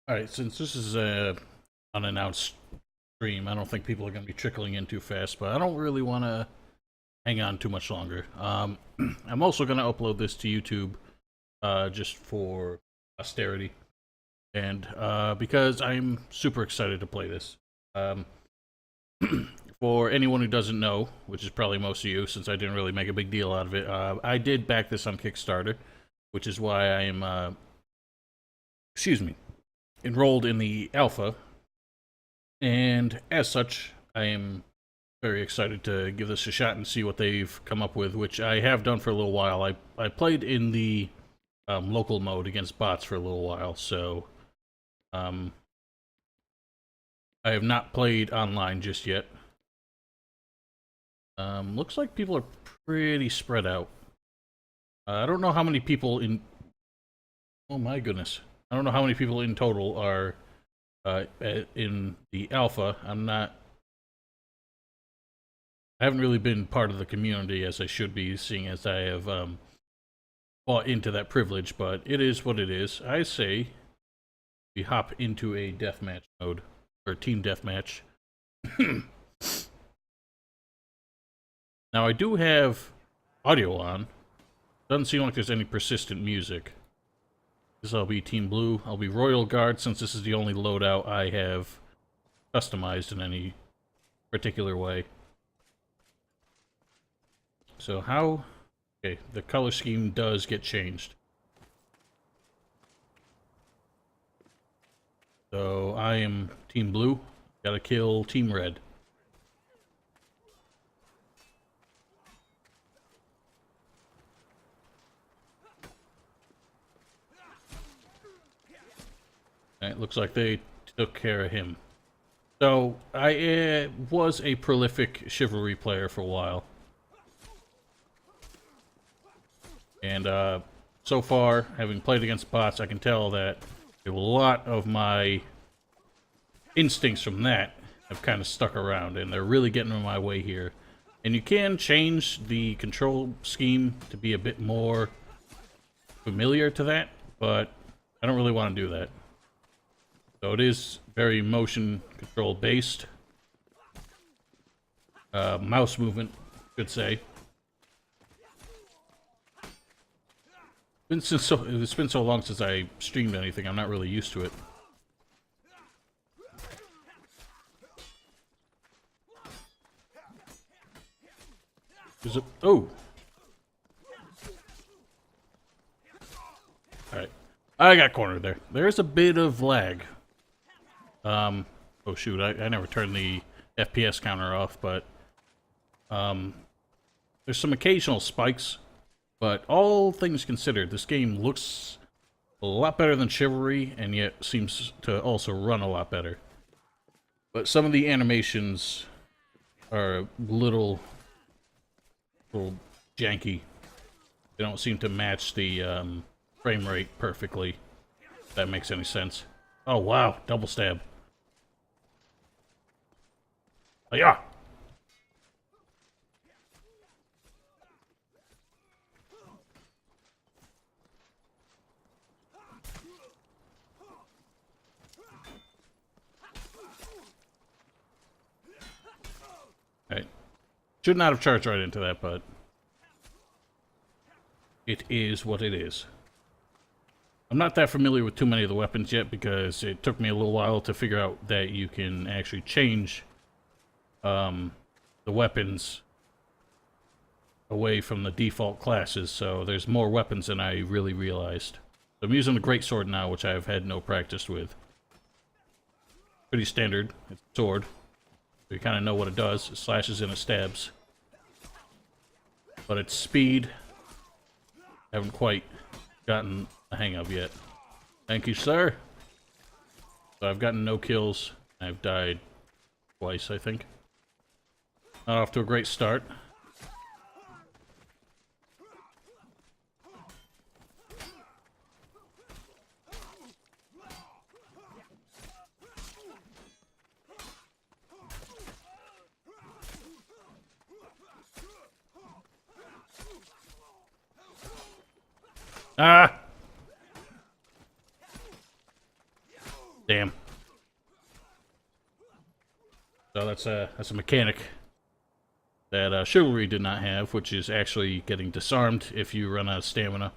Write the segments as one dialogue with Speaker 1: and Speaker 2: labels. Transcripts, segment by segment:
Speaker 1: Alright, since this is a unannounced stream, I don't think people are going to be trickling in too fast, but I don't really want to hang on too much longer. I'm also going to upload this to YouTube just for posterity, and because I'm super excited to play this. For anyone who doesn't know, which is probably most of you, since I didn't really make a big deal out of it, I did back this on Kickstarter, which is why I am, excuse me, enrolled in the alpha, and as such, I am very excited to give this a shot and see what they've come up with, which I have done for a little while. I played in the local mode against bots for a little while, so I have not played online just yet. Looks like people are pretty spread out. I don't know how many people in... Oh my goodness. I don't know how many people in total are in the alpha. I haven't really been part of the community as I should be, seeing as I have bought into that privilege, but it is what it is. I say we hop into a deathmatch mode, or team deathmatch. Now I do have audio on. Doesn't seem like there's any persistent music. This I'll be Team Blue. I'll be Royal Guard, since this is the only loadout I have customized in any particular way. So how... Okay, the color scheme does get changed. So I am Team Blue. Gotta kill Team Red. It looks like they took care of him. So, I was a prolific chivalry player for a while. And so far, having played against bots, I can tell that a lot of my instincts from that have kind of stuck around, and they're really getting in my way here. And you can change the control scheme to be a bit more familiar to that, but I don't really want to do that. So it is very motion control based. Mouse movement, I should say. It's been so long since I streamed anything, I'm not really used to it. Is it? Oh! Alright. I got cornered there. There's a bit of lag. Oh shoot, I never turned the FPS counter off, but there's some occasional spikes, but all things considered, this game looks a lot better than Chivalry, and yet seems to also run a lot better. But some of the animations are a little janky. They don't seem to match the frame rate perfectly, if that makes any sense. Oh wow, double stab. Oh, yeah. Right. Should not have charged right into that, but it is what it is. I'm not that familiar with too many of the weapons yet, because it took me a little while to figure out that you can actually change the weapons away from the default classes, so there's more weapons than I really realized. So I'm using the greatsword now, which I've had no practice with. Pretty standard. It's a sword. So you kind of know what it does. It slashes and it stabs. But its speed, I haven't quite gotten the hang of yet. Thank you, sir. So I've gotten no kills. I've died twice, I think. Not off to a great start. Ah! Damn. So that's a mechanic that Chivalry did not have, which is actually getting disarmed if you run out of stamina.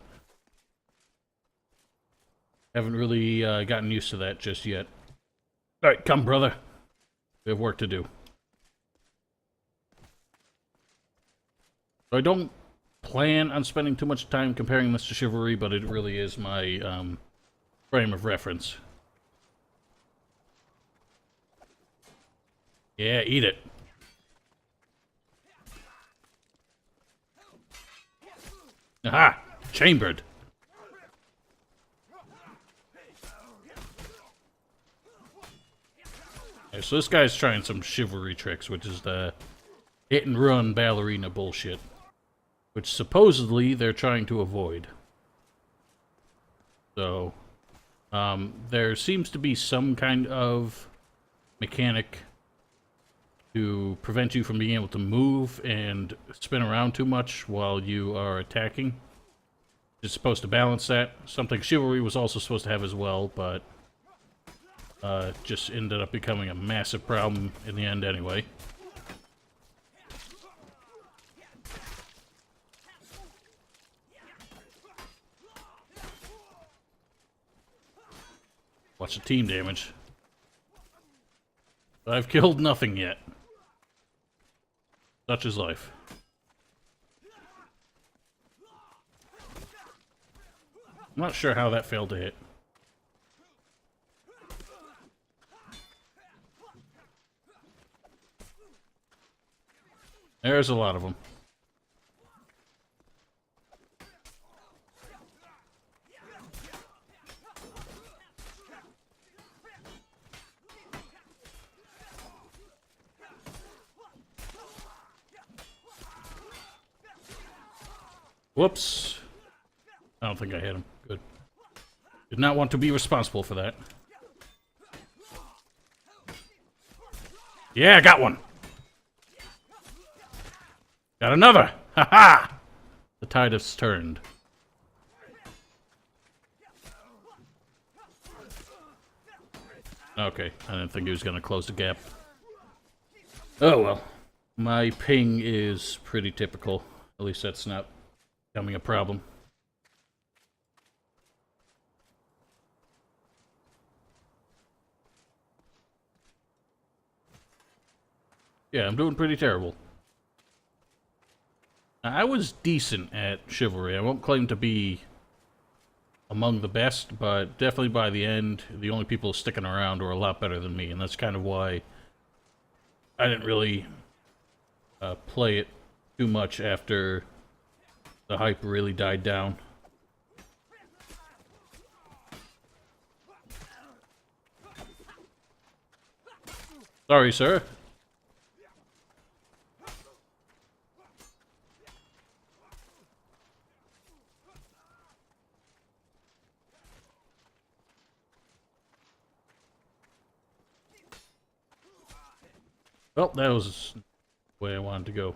Speaker 1: Haven't really gotten used to that just yet. Alright, come, brother. We have work to do. So I don't plan on spending too much time comparing this to Chivalry, but it really is my frame of reference. Yeah, eat it. Aha! Chambered. Okay, so this guy's trying some Chivalry tricks, which is the hit and run ballerina bullshit, which supposedly they're trying to avoid. So, there seems to be some kind of mechanic to prevent you from being able to move and spin around too much while you are attacking. It's supposed to balance that. Something Chivalry was also supposed to have as well, but just ended up becoming a massive problem in the end anyway. Watch the team damage. I've killed nothing yet. Such is life. I'm not sure how that failed to hit. There's a lot of them. Whoops. I don't think I hit him. Good. Did not want to be responsible for that. Yeah, got one. Got another. Ha ha! The tide has turned. Okay, I didn't think he was going to close the gap. Oh well. My ping is pretty typical. At least that's not becoming a problem. Yeah, I'm doing pretty terrible. I was decent at Chivalry. I won't claim to be among the best, but definitely by the end, the only people sticking around were a lot better than me, and that's kind of why I didn't really play it too much after the hype really died down. Sorry, sir. Well, that was the way I wanted to go.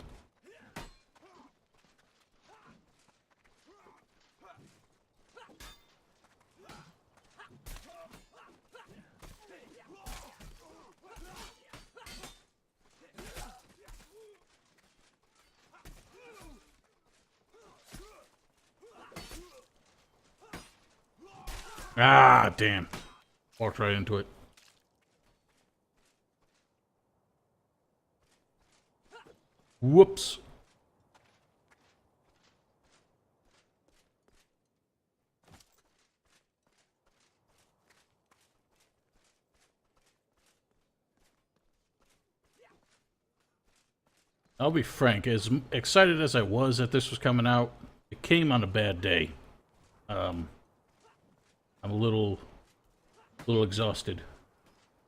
Speaker 1: Ah, damn. Walked right into it. Whoops. I'll be frank, as excited as I was that this was coming out, it came on a bad day. I'm a little exhausted.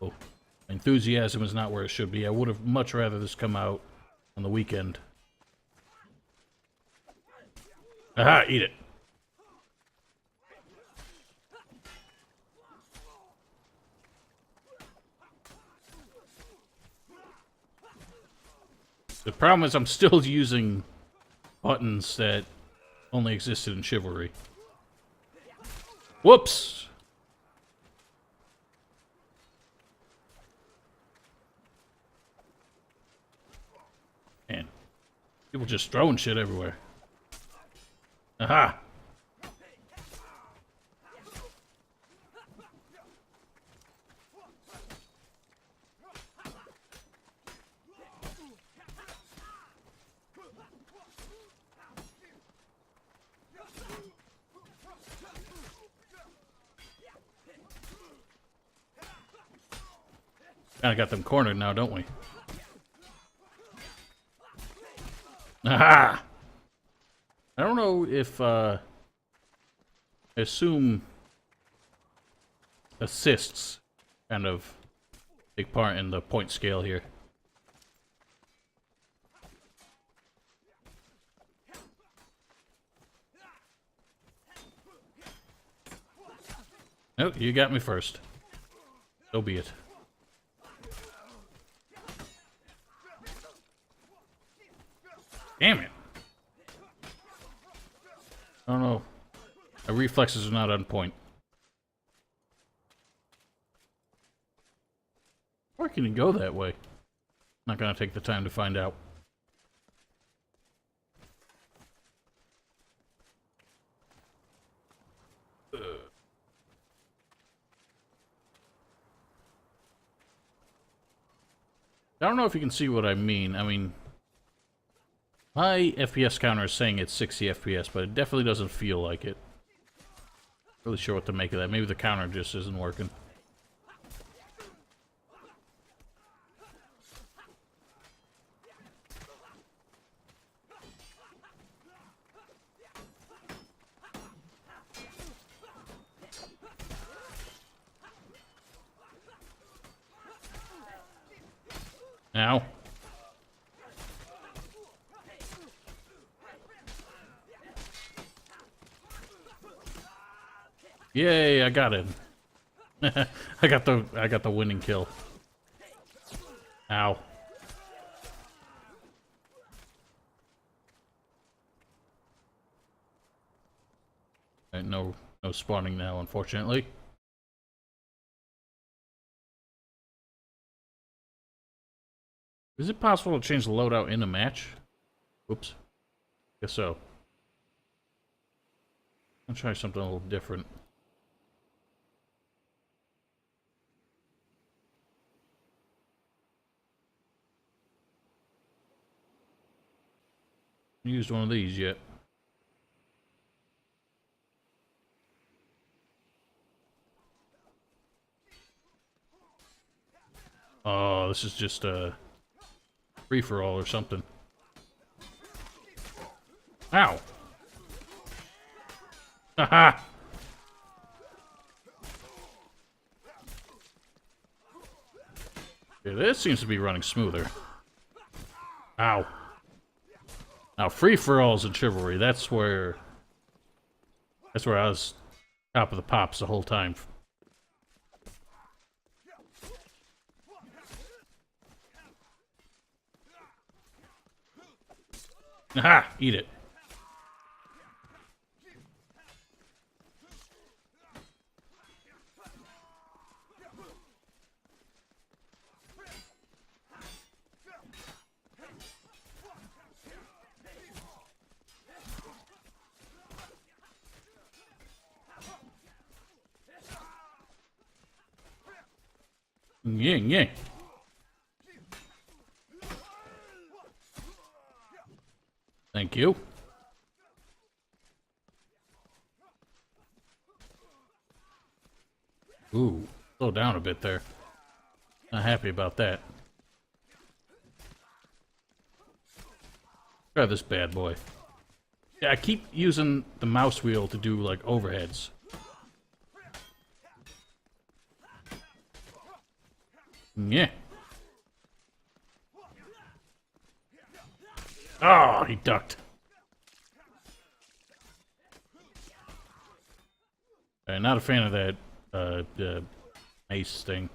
Speaker 1: Oh, my enthusiasm is not where it should be. I would have much rather this come out on the weekend. Aha, eat it. The problem is I'm still using buttons that only existed in Chivalry. Whoops! People just throwing shit everywhere. Aha! Kinda got them cornered now, don't we? Aha! I don't know if, I assume assists kind of take part in the point scale here. Oh, you got me first. So be it. Damn it. I don't know. My reflexes are not on point. Or can you go that way? Not gonna take the time to find out. I don't know if you can see what I mean. I mean, my FPS counter is saying it's 60 FPS, but it definitely doesn't feel like it. Not really sure what to make of that. Maybe the counter just isn't working. Now. Yay, I got him. I got the winning kill. Ow. Right, no spawning now, unfortunately. Is it possible to change the loadout in a match? Oops. Guess so. I'll try something a little different. Used one of these yet. Oh, this is just a free-for-all or something. Ow! Haha! Yeah, this seems to be running smoother. Ow. Now, free-for-alls and chivalry, that's where I was top of the pops the whole time. Aha! Eat it. Ying, ying. Thank you. Ooh, slow down a bit there. Not happy about that. Try this bad boy. Yeah, I keep using the mouse wheel to do, like, overheads. Yeah. Oh, he ducked. Not a fan of that, mace thing.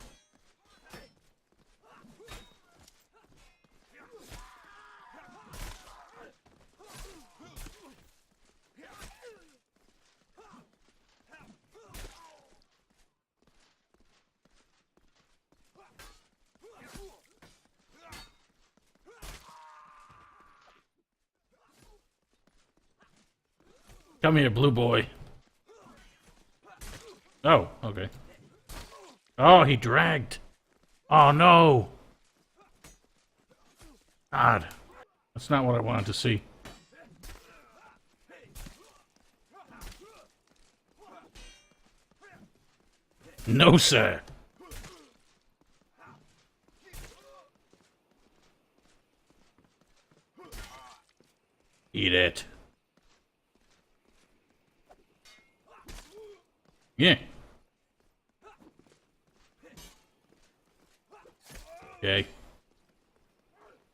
Speaker 1: Come here, blue boy. Oh, okay. Oh, he dragged. Oh, no. God. That's not what I wanted to see. No, sir. Eat it. Yeah. Okay.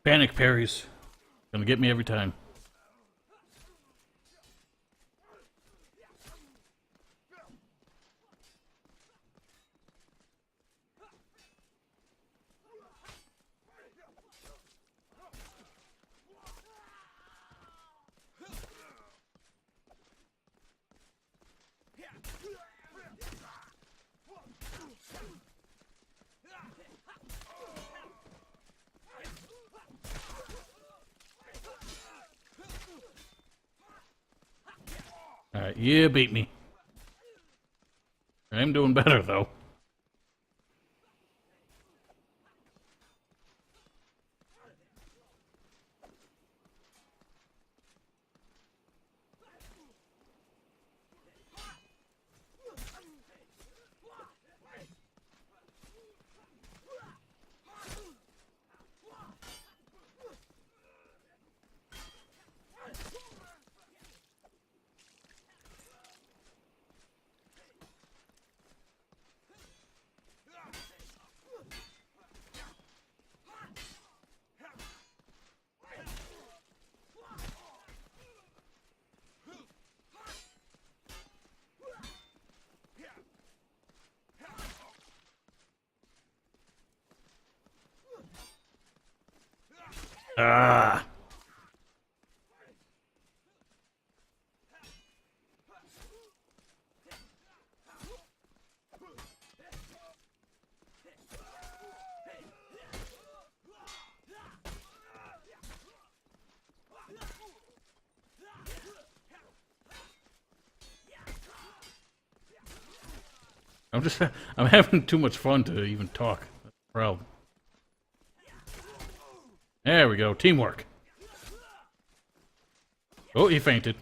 Speaker 1: Panic parries. Gonna get me every time. Alright, you beat me. I'm doing better, though. Ah. I'm having too much fun to even talk. That's the problem. There we go, teamwork. Oh, he fainted.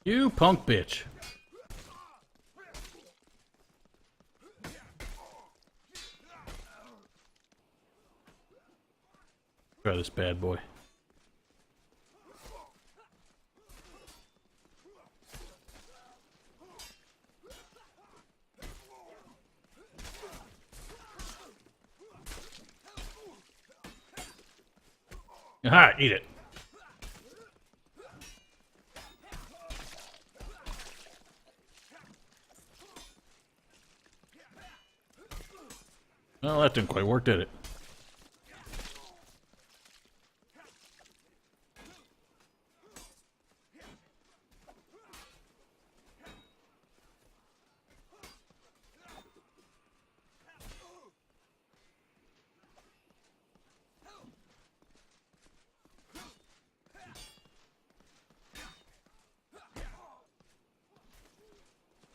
Speaker 1: You punk bitch. Try this bad boy. Aha, eat it. Well, that didn't quite work, did it?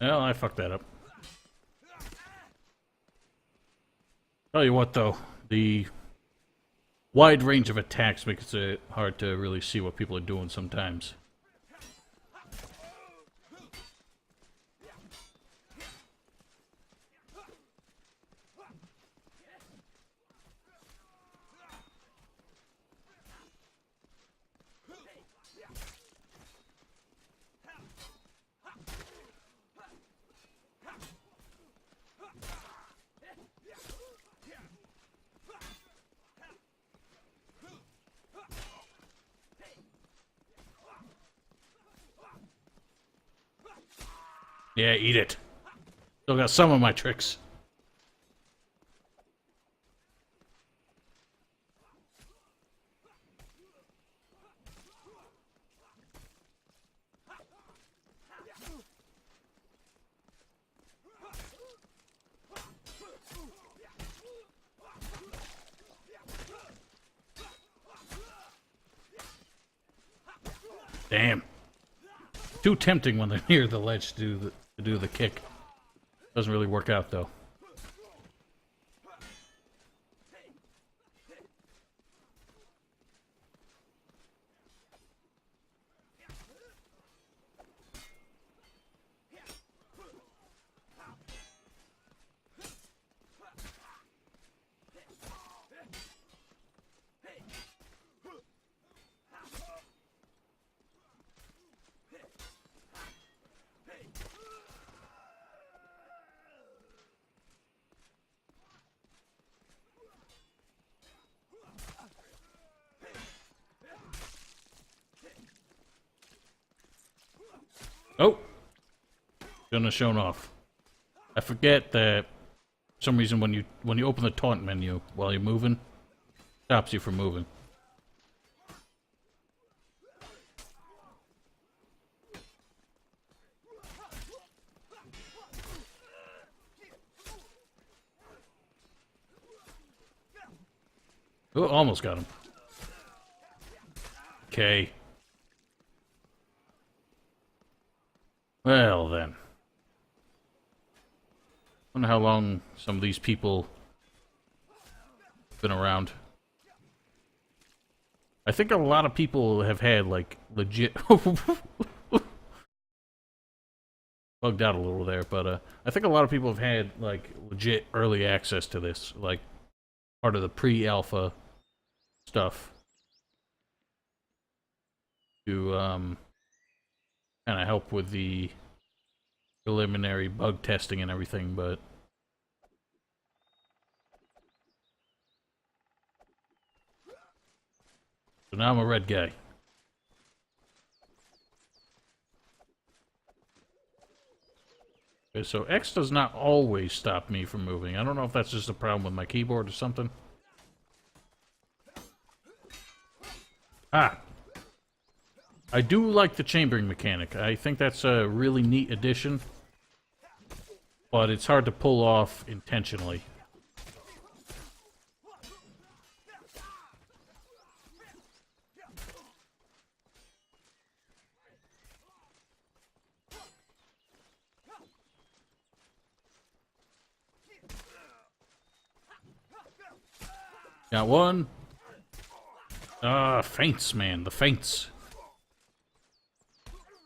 Speaker 1: Well, I fucked that up. Tell you what, though, the wide range of attacks makes it hard to really see what people are doing sometimes. Yeah, eat it. Still got some of my tricks. Damn. Too tempting when they're near the ledge to do the kick. Doesn't really work out though. Oh! Shouldn't have shown off. I forget that for some reason when you open the taunt menu while you're moving, stops you from moving. Oh, almost got him. Okay. Well then. Wonder how long some of these people been around. I think a lot of people have had like legit bugged out a little there, but I think a lot of people have had like legit early access to this, like part of the pre-alpha stuff to kind of help with the preliminary bug testing and everything, but so now I'm a red guy. Okay, so X does not always stop me from moving. I don't know if that's just a problem with my keyboard or something. Ah! I do like the chambering mechanic. I think that's a really neat addition. But it's hard to pull off intentionally. Got one. Feints, man. The feints.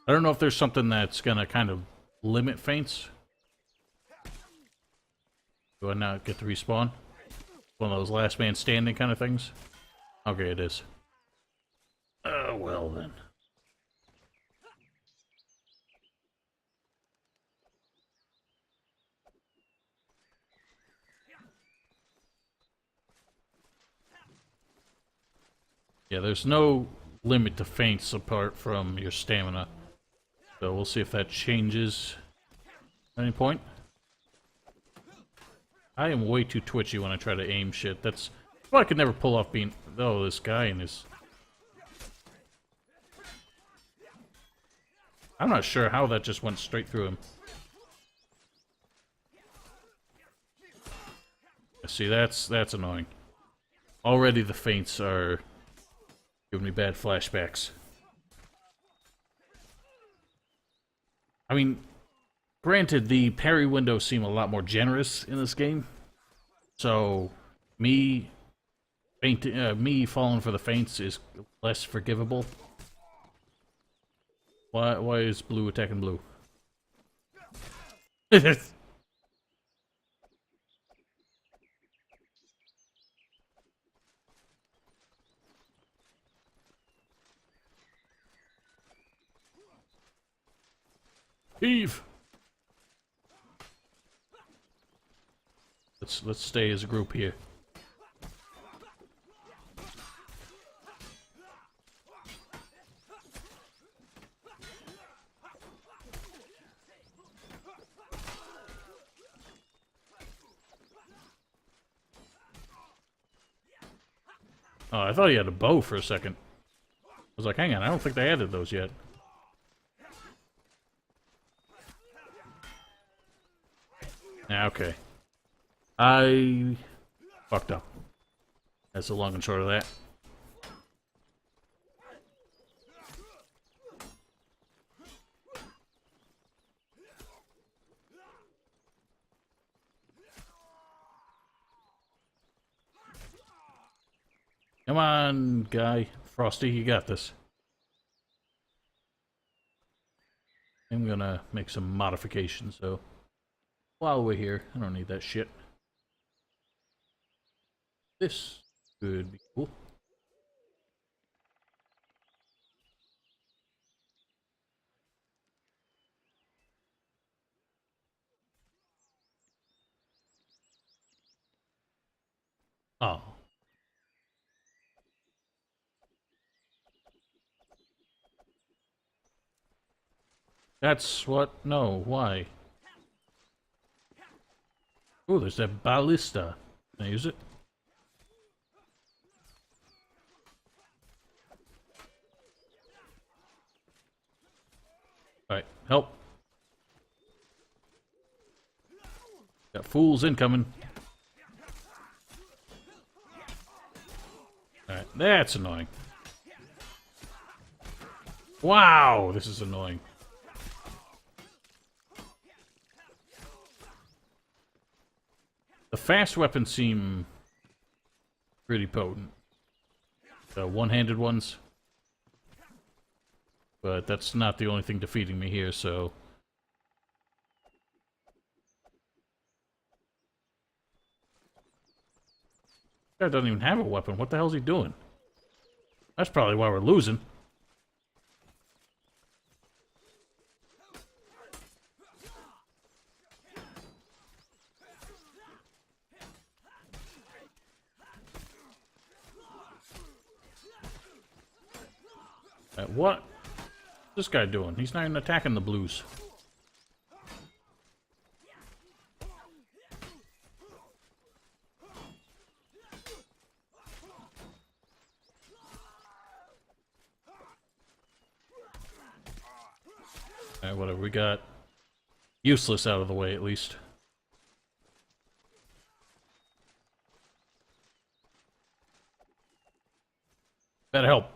Speaker 1: I don't know if there's something that's gonna kind of limit feints. Do I not get to respawn? One of those last man standing kind of things? Okay, it is. Well then. Yeah, there's no limit to feints apart from your stamina. So we'll see if that changes at any point. I am way too twitchy when I try to aim shit. That's why I could never pull off being... Oh, this guy and his... I'm not sure how that just went straight through him. See, that's annoying. Already the feints are giving me bad flashbacks. I mean, granted, the parry windows seem a lot more generous in this game. So, me falling for the feints is less forgivable. Why is blue attacking blue? Eve. Let's stay as a group here. Oh, I thought he had a bow for a second. I was like, hang on, I don't think they added those yet. Yeah, okay. I fucked up. That's the long and short of that. Come on, guy. Frosty, you got this. I'm gonna make some modifications, so while we're here, I don't need that shit. This could be cool. Oh. That's what? No, why? Oh, there's that ballista. Can I use it? Alright, help. Got fools incoming. Alright, that's annoying. Wow, this is annoying. The fast weapons seem pretty potent. The one-handed ones. But that's not the only thing defeating me here, so... This guy doesn't even have a weapon. What the hell's he doing? That's probably why we're losing. What? What's this guy doing? He's not even attacking the blues. Alright, whatever. We got useless out of the way, at least. Better help.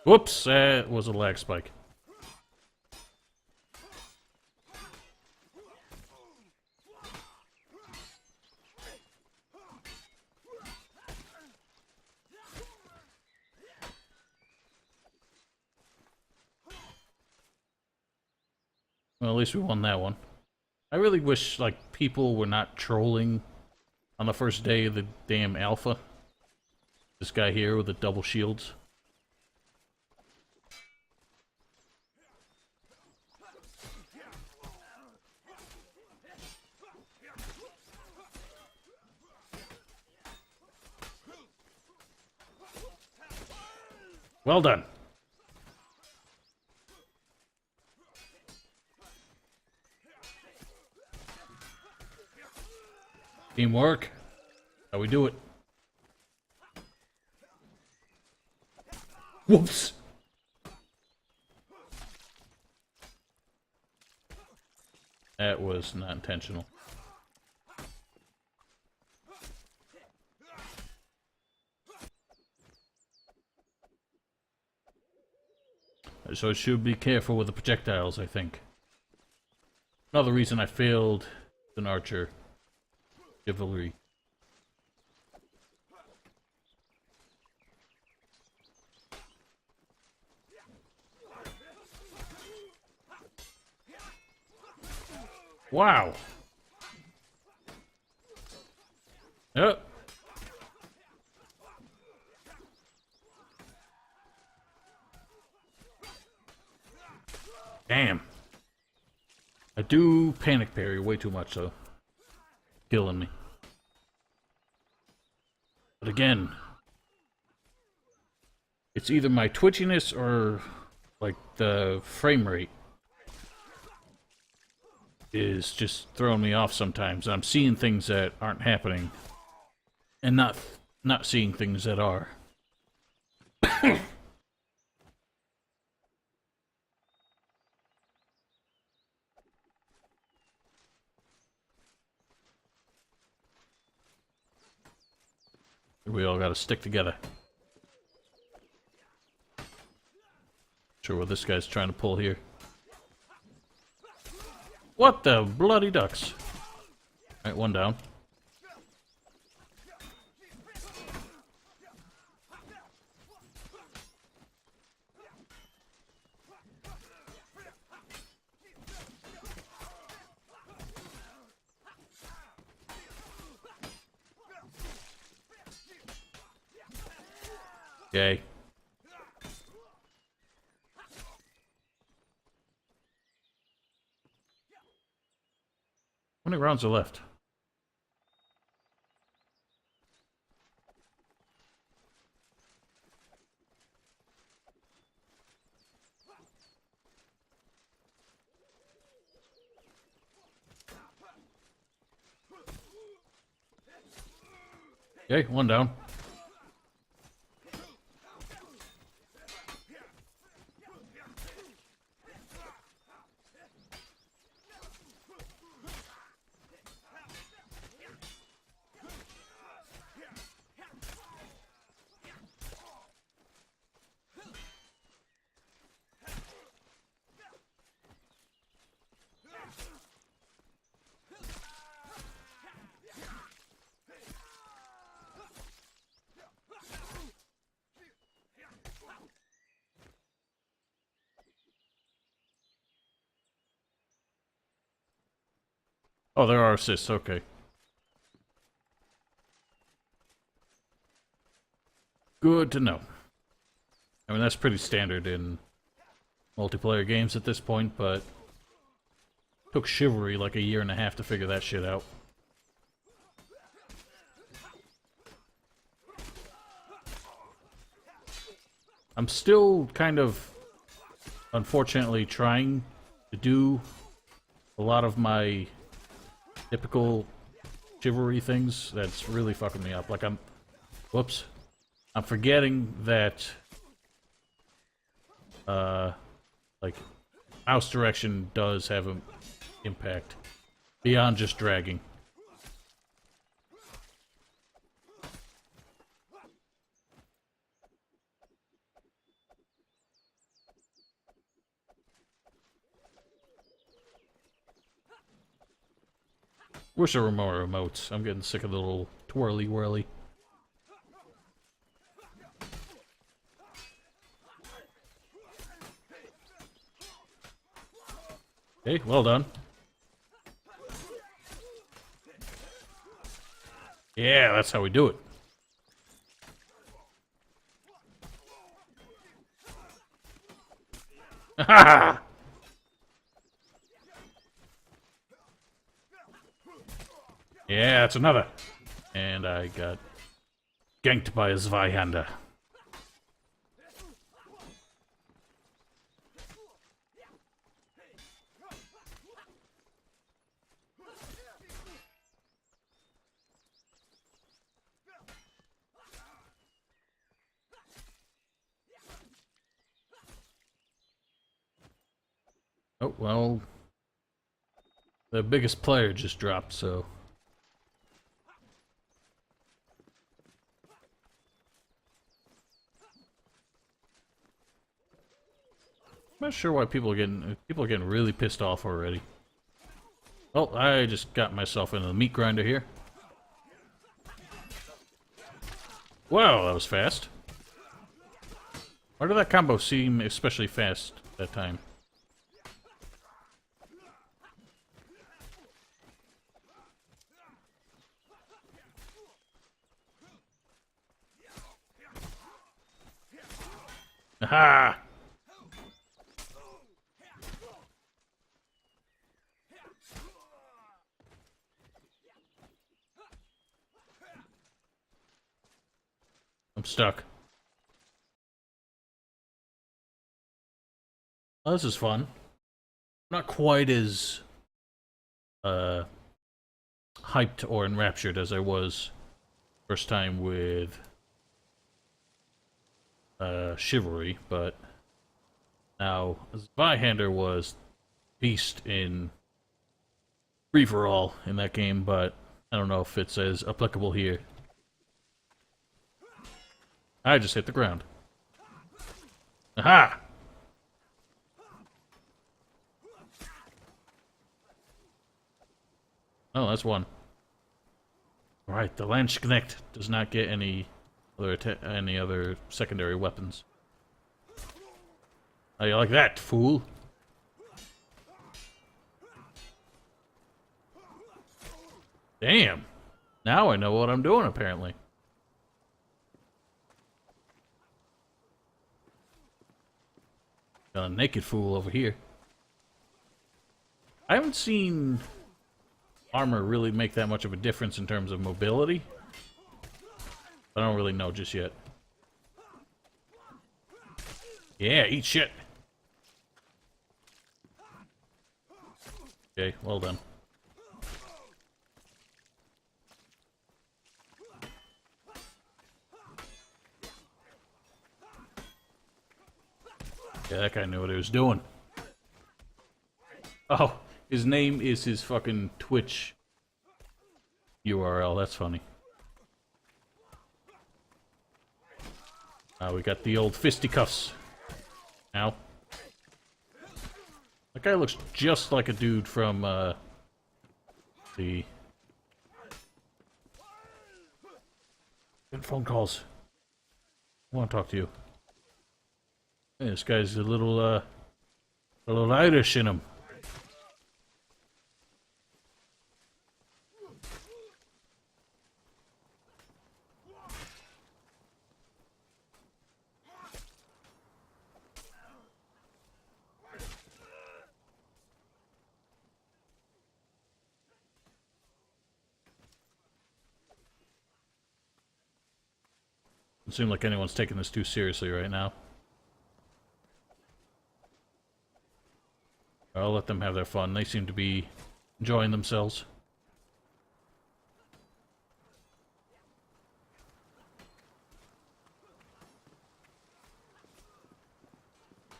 Speaker 1: Whoops, that was a lag spike. Well, at least we won that one. I really wish, like, people were not trolling on the first day of the damn alpha. This guy here with the double shields. Well done. Teamwork. How we do it. Whoops. That was not intentional. So I should be careful with the projectiles, I think. Another reason I failed as an archer. Chivalry. Wow. Yep. Damn. I do panic parry way too much, though. Killing me. But again, it's either my twitchiness or, like, the frame rate is just throwing me off sometimes. I'm seeing things that aren't happening and not seeing things that are. We all gotta stick together. Sure what this guy's trying to pull here. What the bloody ducks? Alright, one down. Okay. How many rounds are left? Okay, one down. Oh, there are assists, okay. Good to know. I mean, that's pretty standard in multiplayer games at this point, but took Chivalry like a year and a half to figure that shit out. I'm still kind of, unfortunately, trying to do a lot of my typical Chivalry things. That's really fucking me up. Like, whoops. I'm forgetting that, like, mouse direction does have an impact beyond just dragging. Wish there were more remotes. I'm getting sick of the little twirly-whirly. Okay, well done. Yeah, that's how we do it. Ha! Yeah, that's another. And I got ganked by a Zweihander. Oh, well, the biggest player just dropped, so... I'm not sure why people are getting really pissed off already. Well, I just got myself into the meat grinder here. Wow, that was fast. Why did that combo seem especially fast that time? Aha! I'm stuck. Oh, this is fun. Not quite as hyped or enraptured as I was first time with Chivalry, but now Zweihander was beast in free-for-all in that game, but I don't know if it's as applicable here. I just hit the ground. Aha! Oh, that's one. Right, the Landsknecht does not get any other secondary weapons. How you like that, fool? Damn. Now I know what I'm doing, apparently. Got a naked fool over here. I haven't seen armor really make that much of a difference in terms of mobility. I don't really know just yet. Yeah, eat shit. Okay, well done. Yeah, that guy knew what he was doing. Oh, his name is his fucking Twitch URL. That's funny. We got the old fisticuffs. Now. That guy looks just like a dude from, the... phone calls. I want to talk to you. Hey, this guy's a little Irish in him. Doesn't seem like anyone's taking this too seriously right now. I'll let them have their fun. They seem to be enjoying themselves.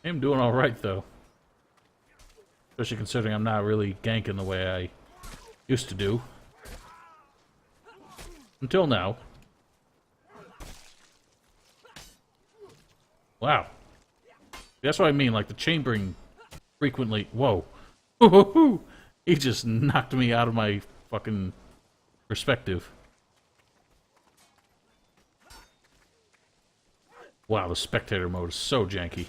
Speaker 1: I'm doing alright, though. Especially considering I'm not really ganking the way I used to do. Until now. Wow. That's what I mean, like the chambering frequently... Whoa. He just knocked me out of my fucking perspective. Wow, the spectator mode is so janky.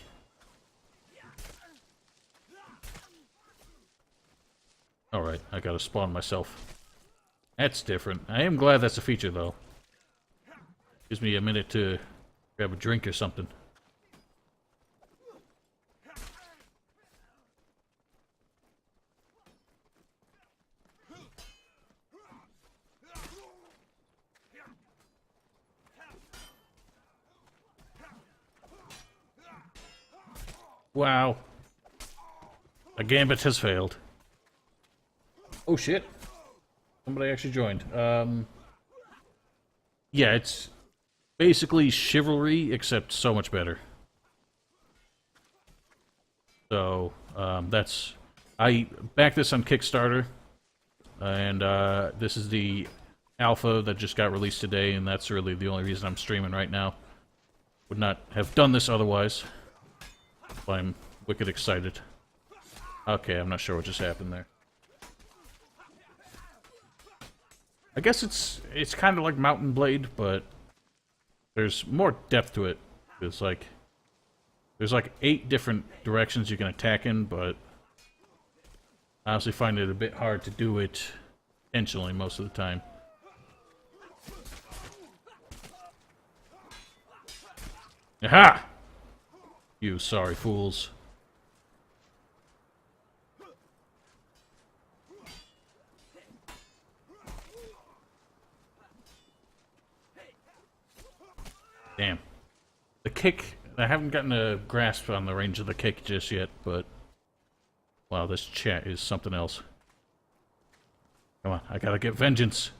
Speaker 1: Alright, I gotta spawn myself. That's different. I am glad that's a feature, though. Gives me a minute to grab a drink or something. Wow. A gambit has failed. Oh shit. Somebody actually joined. Yeah, it's basically chivalry, except so much better. So, that's... I backed this on Kickstarter, and this is the alpha that just got released today, and that's really the only reason I'm streaming right now. Would not have done this otherwise. But I'm wicked excited. Okay, I'm not sure what just happened there. I guess it's kind of like Mountain Blade, but there's more depth to it. It's like there's like 8 different directions you can attack in, but I honestly find it a bit hard to do it intentionally most of the time. Aha! You sorry fools. Damn. The kick, I haven't gotten a grasp on the range of the kick just yet, but... Wow, this chat is something else. Come on, I gotta get vengeance.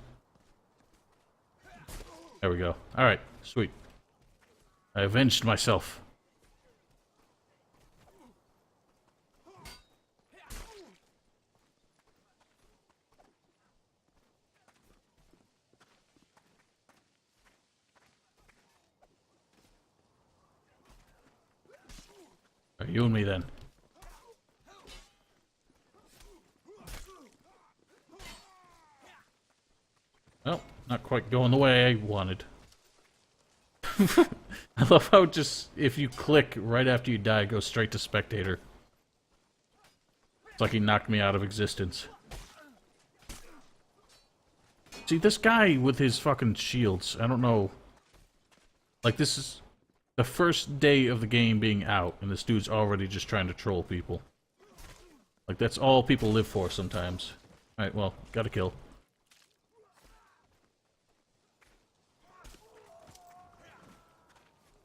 Speaker 1: There we go. Alright, sweet. I avenged myself. Right, you and me then. Well, not quite going the way I wanted. I love how just, if you click right after you die, it goes straight to spectator. It's like he knocked me out of existence. See, this guy with his fucking shields, I don't know. Like, this is the first day of the game being out, and this dude's already just trying to troll people. Like, that's all people live for sometimes. Alright, well, gotta kill.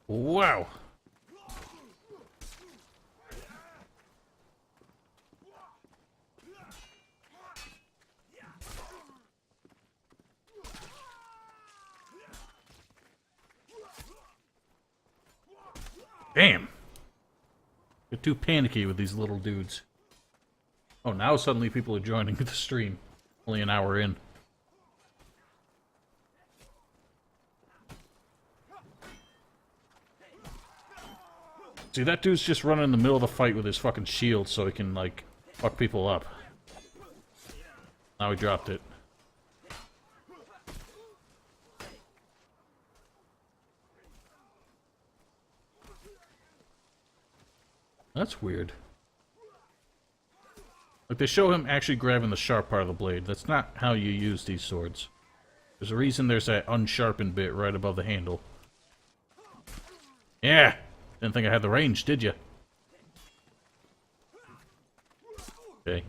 Speaker 1: Wow! Damn! Get too panicky with these little dudes. Oh, now suddenly people are joining the stream. Only an hour in. See, that dude's just running in the middle of the fight with his fucking shield so he can, like, fuck people up. Now he dropped it. That's weird. Like, they show him actually grabbing the sharp part of the blade. That's not how you use these swords. There's a reason there's that unsharpened bit right above the handle. Yeah! Didn't think I had the range, did you? Okay.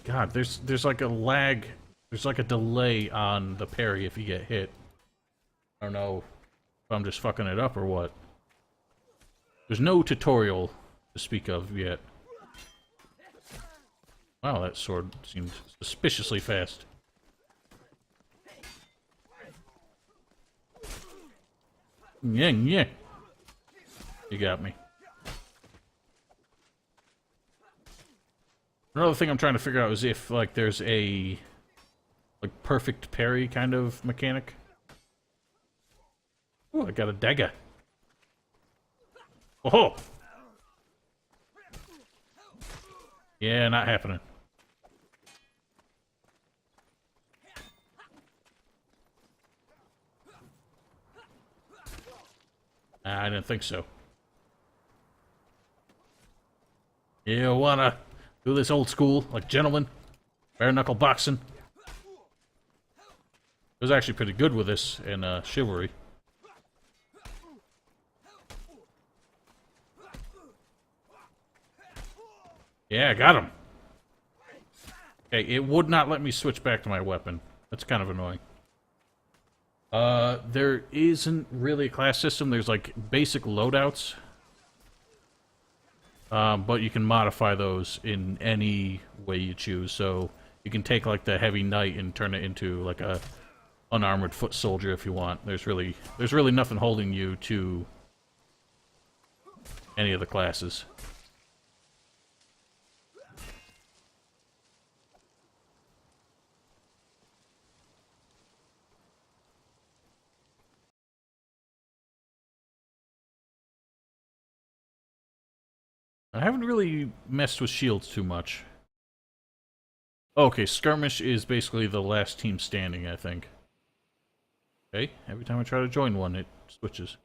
Speaker 1: God, there's like a lag. There's like a delay on the parry if you get hit. I don't know if I'm just fucking it up or what. There's no tutorial to speak of yet. Wow, that sword seemed suspiciously fast. Yeah, yeah. You got me. Another thing I'm trying to figure out is if, like, there's a, like, perfect parry kind of mechanic. Oh, I got a dagger. Oh! Yeah, not happening. I didn't think so. You wanna do this old school, like gentlemen? Bare knuckle boxing? It was actually pretty good with this in Chivalry. Yeah, I got him. Okay, it would not let me switch back to my weapon. That's kind of annoying. There isn't really a class system. There's, like, basic loadouts. But you can modify those in any way you choose. So, you can take, like, the heavy knight and turn it into, like, a unarmored foot soldier if you want. There's really nothing holding you to any of the classes. I haven't really messed with shields too much. Okay, skirmish is basically the last team standing, I think. Okay, every time I try to join one, it switches.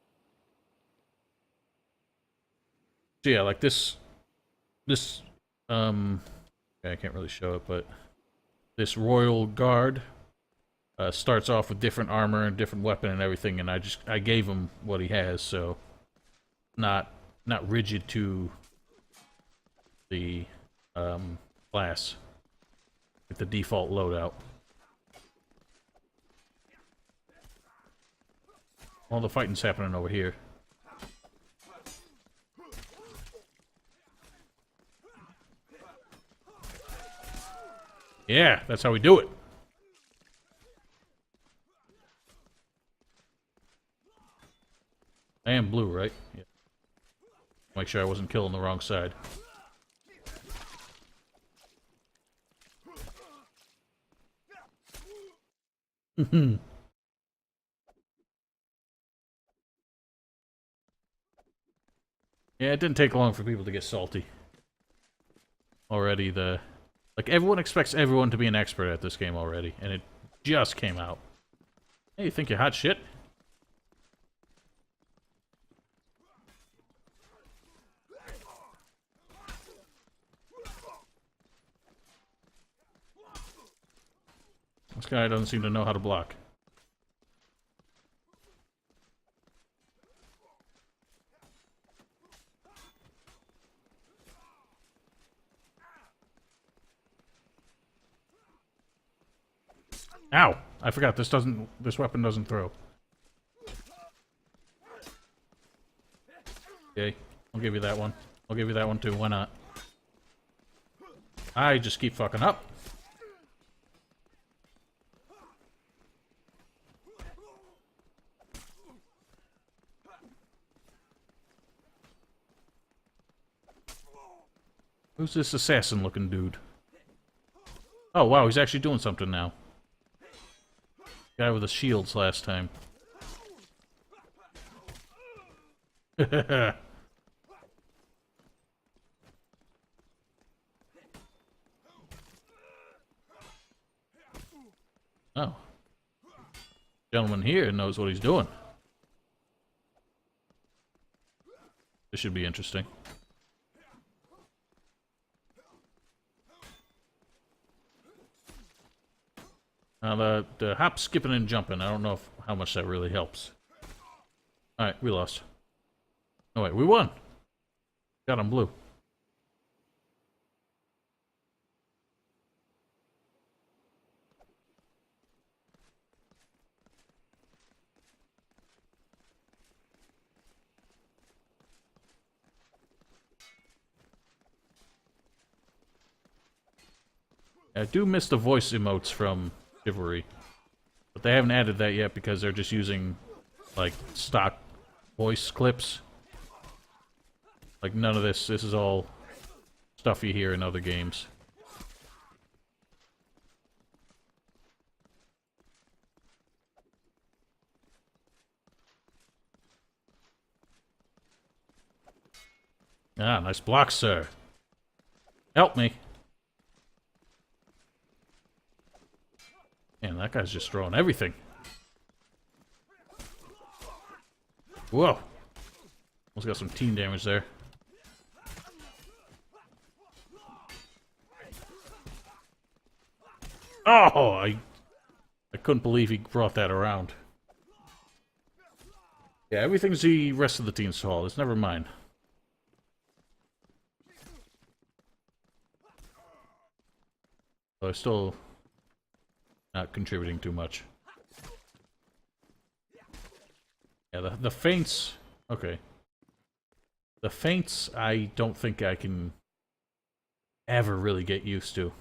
Speaker 1: So yeah, like this, okay, I can't really show it, but this Royal Guard starts off with different armor and different weapon and everything, and I gave him what he has, so not rigid to the class with the default loadout. All the fighting's happening over here. Yeah, that's how we do it. I am blue, right? Yeah. Make sure I wasn't killing the wrong side. Yeah, it didn't take long for people to get salty. Already like, everyone expects everyone to be an expert at this game already, and it just came out. Hey, you think you're hot shit? This guy doesn't seem to know how to block. Ow! I forgot this weapon doesn't throw. Okay, I'll give you that one. I'll give you that one too, why not? I just keep fucking up. Who's this assassin-looking dude? Oh, wow, he's actually doing something now. Guy with the shields last time. Oh. Gentleman here knows what he's doing. This should be interesting. Now the hop, skipping, and jumping, I don't know how much that really helps. Alright, we lost. Oh wait, we won! Got him blue. I do miss the voice emotes from Chivalry. But they haven't added that yet because they're just using, like, stock voice clips. Like, none of this. This is all stuff you hear in other games. Ah, nice block, sir. Help me. Man, that guy's just throwing everything. Whoa. Almost got some team damage there. Oh, I couldn't believe he brought that around. Yeah, everything's the rest of the team's fault. It's never mine. So I'm still not contributing too much. Yeah, the feints... Okay. The feints, I don't think I can ever really get used to.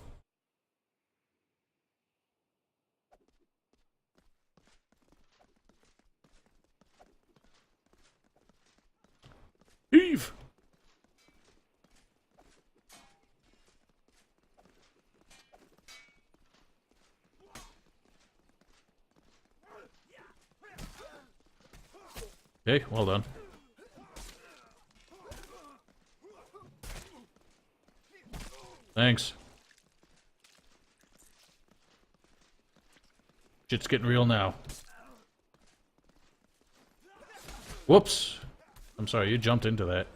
Speaker 1: Heave! Okay, well done. Thanks. Shit's getting real now. Whoops! I'm sorry, you jumped into that.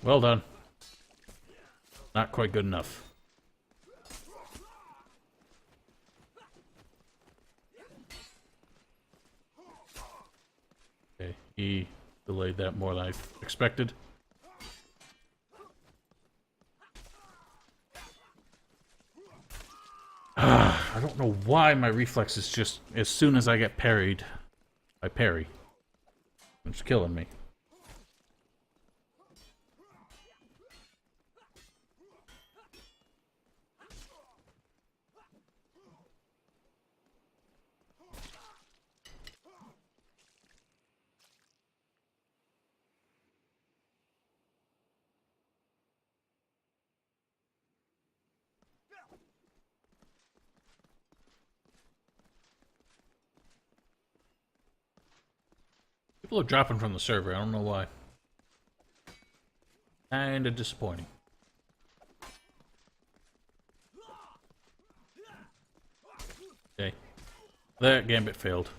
Speaker 1: Well done. Not quite good enough. Okay, he delayed that more than I expected. I don't know why my reflex is just, as soon as I get parried, I parry. It's killing me. People are dropping from the server, I don't know why. Kinda disappointing. Okay. That gambit failed.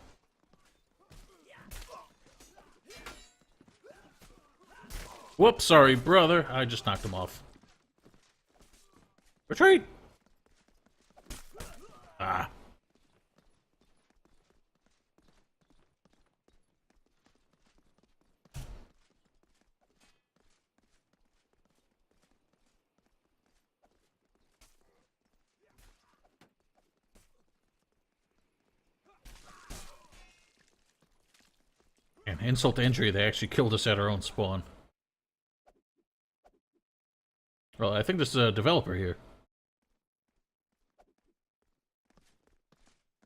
Speaker 1: Whoops, sorry, brother. I just knocked him off. Retreat! Ah. And insult to injury, they actually killed us at our own spawn. Well, I think this is a developer here.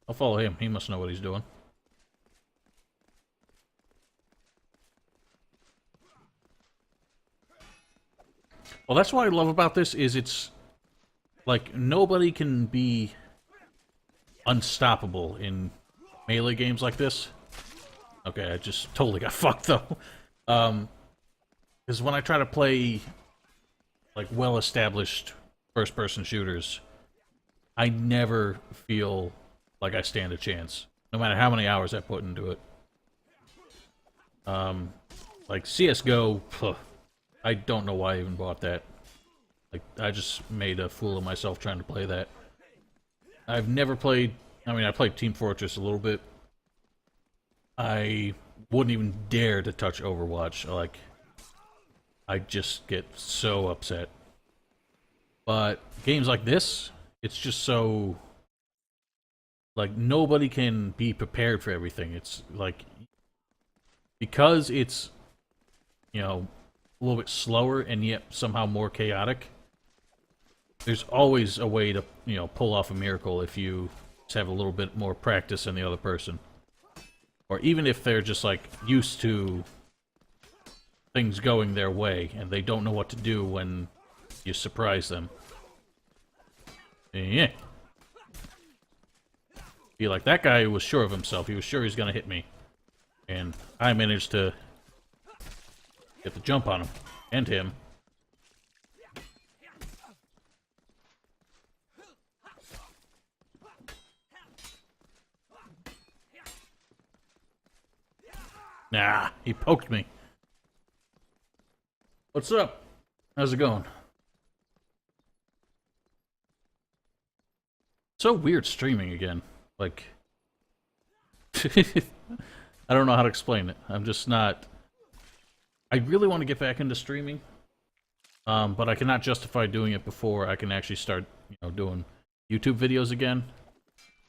Speaker 1: I'll follow him. He must know what he's doing. Well, that's what I love about this, is it's... like, nobody can be unstoppable in melee games like this. Okay, I just totally got fucked, though. Because when I try to play, like, well-established first-person shooters, I never feel like I stand a chance, no matter how many hours I put into it. Like, CSGO, I don't know why I even bought that. Like, I just made a fool of myself trying to play that. I've never played... I mean, I played Team Fortress a little bit. I wouldn't even dare to touch Overwatch. Like, I just get so upset. But games like this, it's just so... like, nobody can be prepared for everything. It's, like... because it's, you know, a little bit slower and yet somehow more chaotic, there's always a way to, you know, pull off a miracle if you just have a little bit more practice than the other person. Or even if they're just, like, used to things going their way and they don't know what to do when you surprise them. Yeah. Be like, that guy was sure of himself. He was sure he was gonna hit me. And I managed to get the jump on him. And him. Nah, he poked me. What's up? How's it going? So weird streaming again. Like... I don't know how to explain it. I'm just not... I really want to get back into streaming. But I cannot justify doing it before I can actually start, you know, doing YouTube videos again.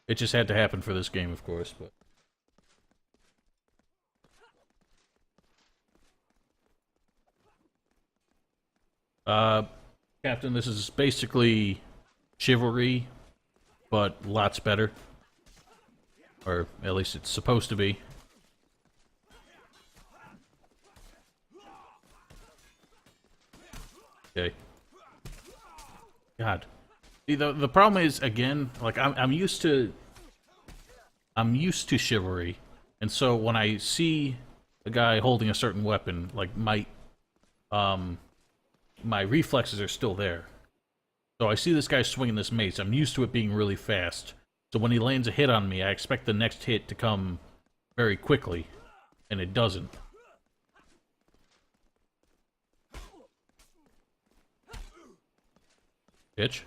Speaker 1: It just had to happen for this game, of course, but... Captain, this is basically Chivalry, but lots better. Or at least it's supposed to be. Okay. God. See, the problem is, again, like, I'm used to Chivalry, and so when I see a guy holding a certain weapon, like, my reflexes are still there. So I see this guy swinging this mace. I'm used to it being really fast. So when he lands a hit on me, I expect the next hit to come very quickly. And it doesn't. Bitch.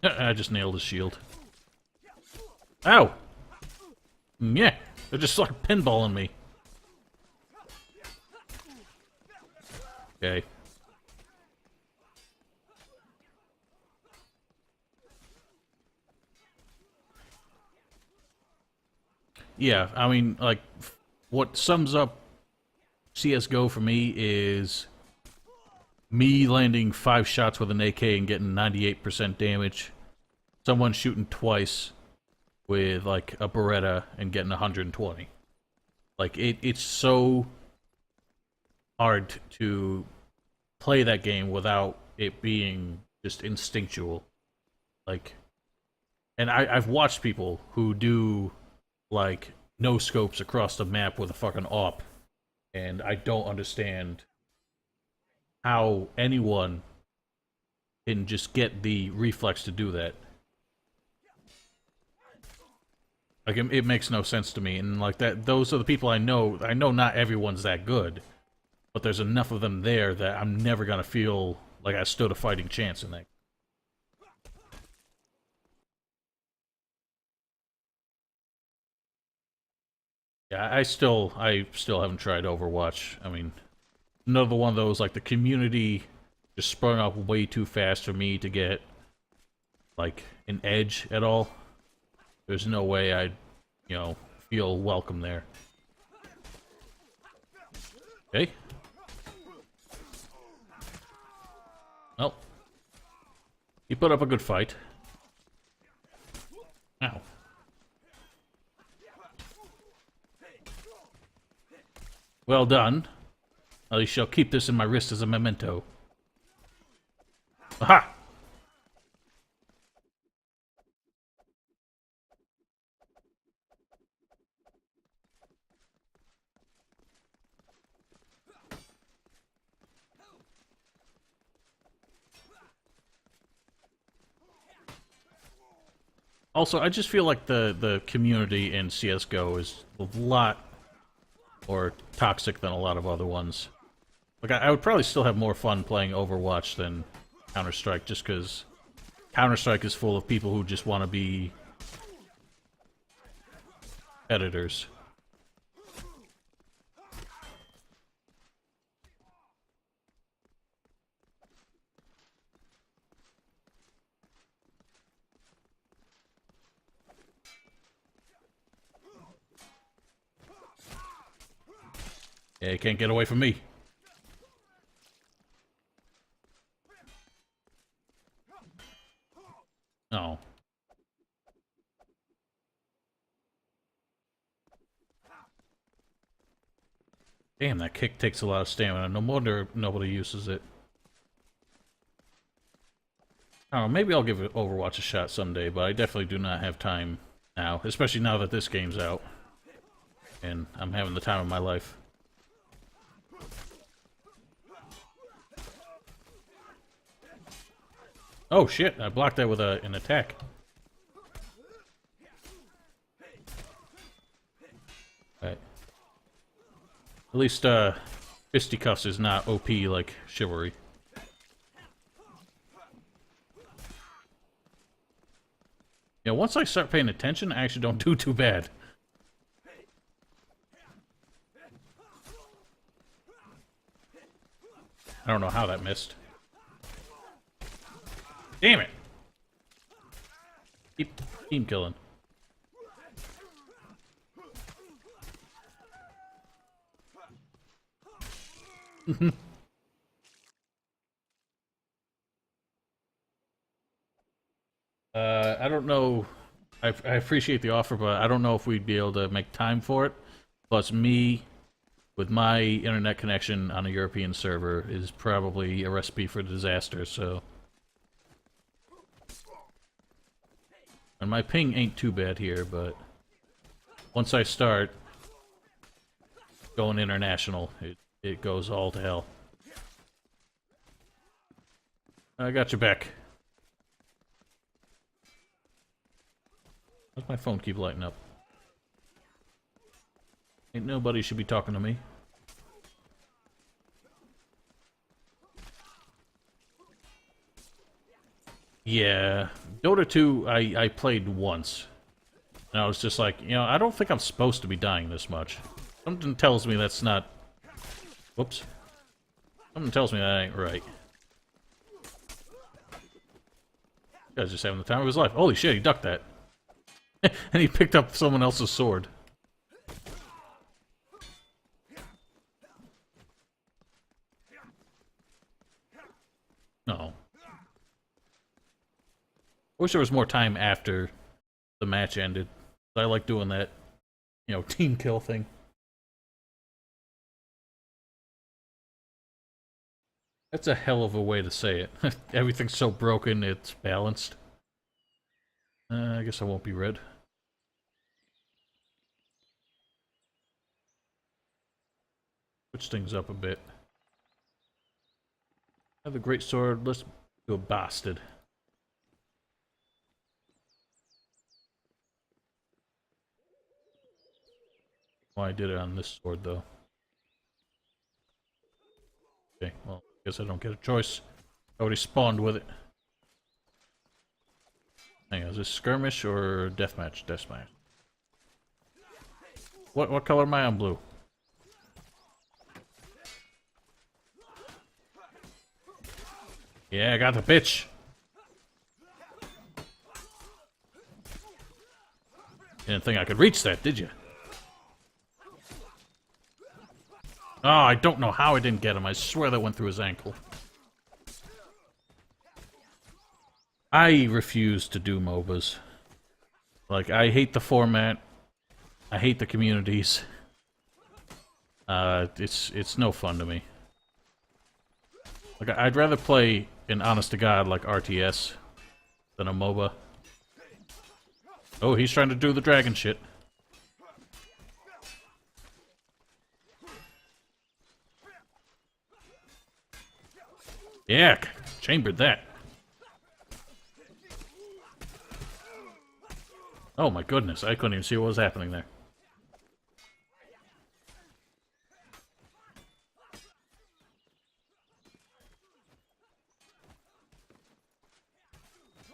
Speaker 1: I just nailed his shield. Ow! Yeah! They're just like pinballing me. Okay. Yeah, I mean, like, what sums up CSGO for me is me landing 5 shots with an AK and getting 98% damage. Someone shooting twice with, like, a Beretta and getting 120. Like, it's so hard to play that game without it being just instinctual. Like, and I've watched people who do, like, no scopes across the map with a fucking AWP. And I don't understand how anyone can just get the reflex to do that. Like, it makes no sense to me, and like that, those are the people I know. I know not everyone's that good, but there's enough of them there that I'm never gonna feel like I stood a fighting chance in that. Yeah, I still haven't tried Overwatch. I mean, another one of those, like, the community just sprung up way too fast for me to get, like, an edge at all. There's no way I'd, you know, feel welcome there. Okay. Well, you put up a good fight. Ow. Well done. I shall keep this in my wrist as a memento. Aha! Also, I just feel like the community in CSGO is a lot more toxic than a lot of other ones. Like, I would probably still have more fun playing Overwatch than Counter-Strike, just because Counter-Strike is full of people who just want to be editors. Yeah, you can't get away from me. No. Damn, that kick takes a lot of stamina. No wonder nobody uses it. I don't know, maybe I'll give Overwatch a shot someday, but I definitely do not have time now. Especially now that this game's out. And I'm having the time of my life. Oh shit, I blocked that with an attack. Right. At least, Fisticuffs is not OP like Chivalry. Yeah, once I start paying attention, I actually don't do too bad. I don't know how that missed. Damn it! Keep team killing. I don't know. I appreciate the offer, but I don't know if we'd be able to make time for it. Plus, me, with my internet connection on a European server, is probably a recipe for disaster, so... And my ping ain't too bad here, but... Once I start going international, it goes all to hell. I got your back. Why's my phone keep lighting up? Ain't nobody should be talking to me. Yeah, Dota 2 I played once. And I was just like, you know, I don't think I'm supposed to be dying this much. Something tells me that's not... Whoops. Something tells me that ain't right. Guy's just having the time of his life. Holy shit, he ducked that. And he picked up someone else's sword. No. I wish there was more time after the match ended. I like doing that, you know, team kill thing. That's a hell of a way to say it. Everything's so broken, it's balanced. I guess I won't be red. Switch things up a bit. Have a great sword. Let's do a bastard. Well, I did it on this sword, though. Okay, well, I guess I don't get a choice. I already spawned with it. Hang on, is this skirmish or deathmatch? Deathmatch. What color am I on? Blue. Yeah, I got the bitch. You didn't think I could reach that, did you? Oh, I don't know how I didn't get him. I swear that went through his ankle. I refuse to do MOBAs. Like, I hate the format. I hate the communities. It's no fun to me. Like, I'd rather play an honest-to-God, like, RTS than a MOBA. Oh, he's trying to do the dragon shit. Yeah, chambered that. Oh my goodness, I couldn't even see what was happening there.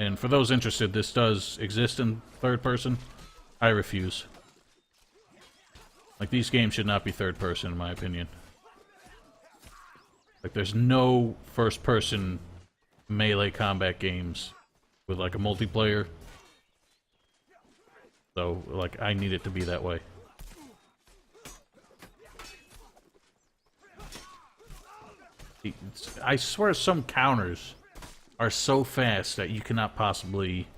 Speaker 1: And for those interested, this does exist in third person. I refuse. Like, these games should not be third person, in my opinion. Like, there's no first person melee combat games with, like, a multiplayer. So, like, I need it to be that way. I swear some counters are so fast that you cannot possibly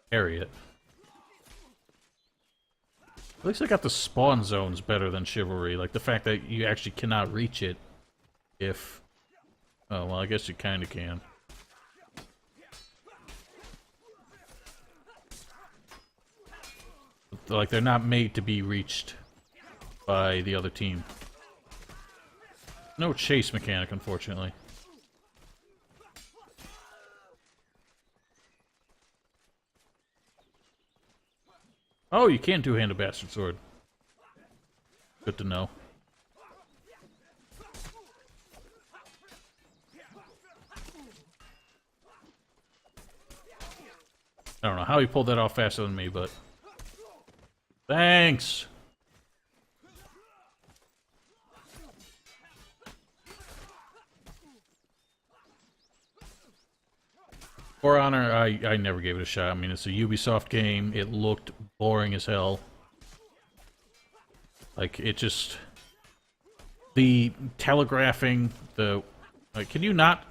Speaker 1: parry it. At least I got the spawn zones better than Chivalry. Like, the fact that you actually cannot reach it if... Oh, well, I guess you kinda can. Like, they're not made to be reached by the other team. No chase mechanic, unfortunately. Oh, you can two-hand a bastard sword. Good to know. I don't know how he pulled that off faster than me, but... Thanks! For Honor, I never gave it a shot. I mean, it's a Ubisoft game. It looked boring as hell. Like, it just... The telegraphing, the... Like, can you not...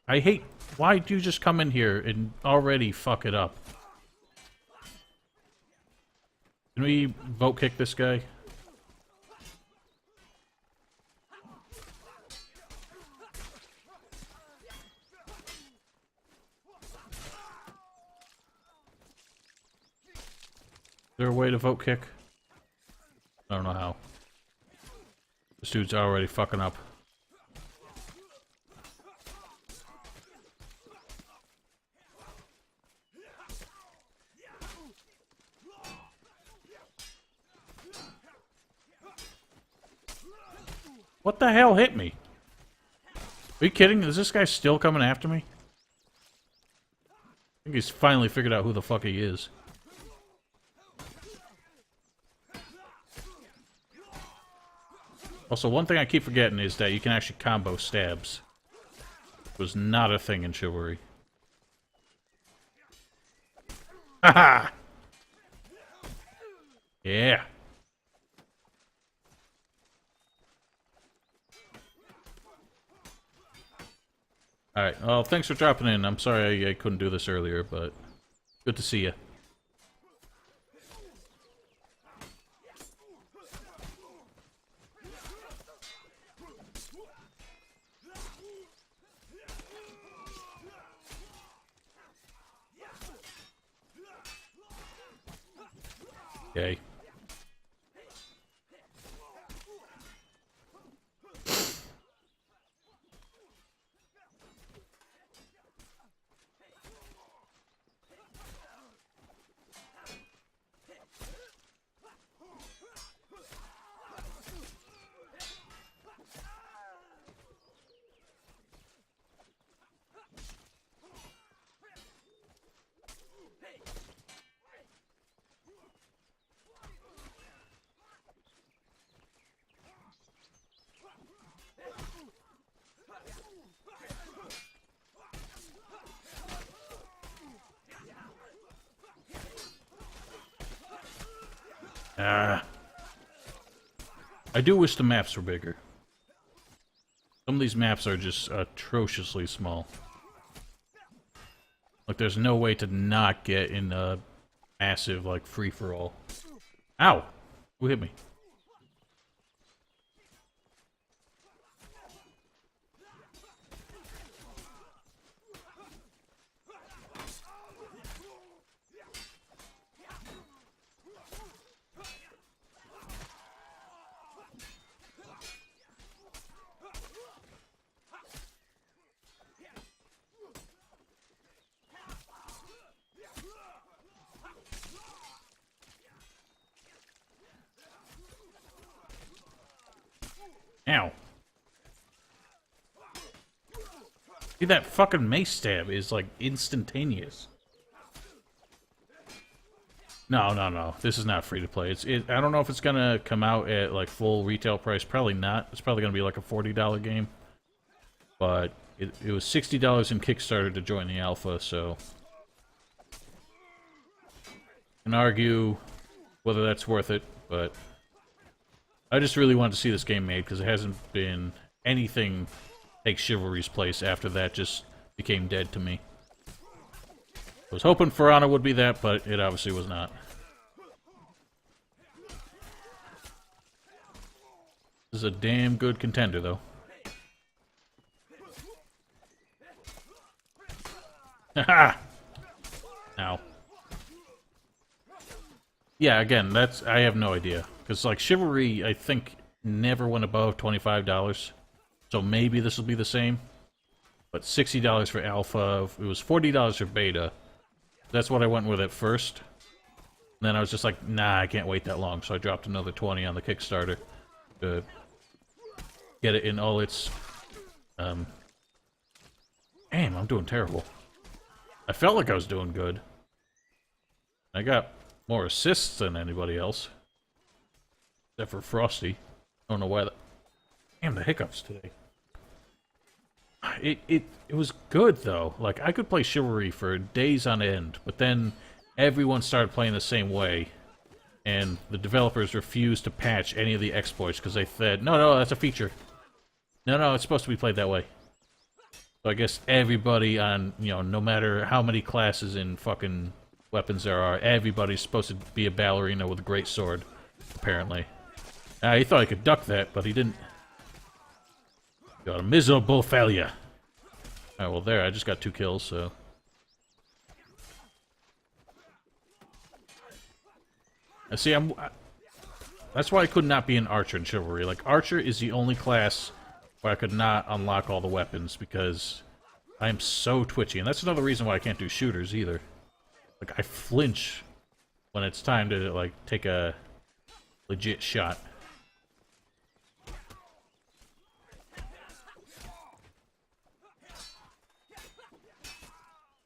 Speaker 1: I hate... Why do you just come in here and already fuck it up? Can we vote kick this guy? Is there a way to vote kick? I don't know how. This dude's already fucking up. What the hell hit me? Are you kidding? Is this guy still coming after me? I think he's finally figured out who the fuck he is. Also, one thing I keep forgetting is that you can actually combo stabs. It was not a thing in Chivalry. Haha! Yeah! Alright, well, thanks for dropping in. I'm sorry I couldn't do this earlier, but good to see you. Okay. Ah. I do wish the maps were bigger. Some of these maps are just atrociously small. Like, there's no way to not get in a massive, like, free-for-all. Ow! Who hit me? Ow. See, that fucking mace stab is, like, instantaneous. No. This is not free to play. I don't know if it's gonna come out at, like, full retail price. Probably not. It's probably gonna be, like, a $40 game. But it was $60 in Kickstarter to join the alpha, so... I can argue whether that's worth it, but... I just really wanted to see this game made, because it hasn't been anything take Chivalry's place after that just became dead to me. I was hoping For Honor would be that, but it obviously was not. This is a damn good contender, though. Haha! Ow. Yeah, again, I have no idea. Because, like, Chivalry, I think, never went above $25. So maybe this will be the same. But $60 for Alpha, it was $40 for Beta. That's what I went with at first. And then I was just like, nah, I can't wait that long. So I dropped another $20 on the Kickstarter to get it in all its... Damn, I'm doing terrible. I felt like I was doing good. I got more assists than anybody else. Except for Frosty. I don't know why damn, the hiccups today. It was good, though. Like, I could play Chivalry for days on end, but then everyone started playing the same way, and the developers refused to patch any of the exploits because they said, no, that's a feature. No, it's supposed to be played that way. So I guess everybody on, no matter how many classes and fucking weapons there are, everybody's supposed to be a ballerina with a great sword, apparently. He thought he could duck that, but he didn't. Got a miserable failure. Alright, well there, I just got 2 kills, so... See, that's why I could not be an Archer in Chivalry. Like, Archer is the only class where I could not unlock all the weapons, because I am so twitchy. And that's another reason why I can't do shooters, either. Like, I flinch when it's time to, like, take a legit shot.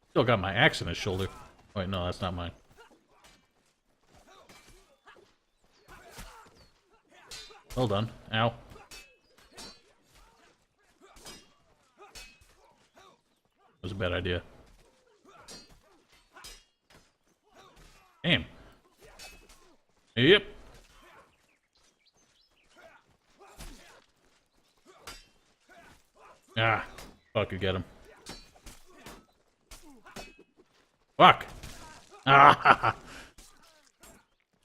Speaker 1: Still got my axe in his shoulder. Wait, no, that's not mine. Well done. Ow. That was a bad idea. Damn. Yep. Ah. Fuck, you get him. Fuck! Ah!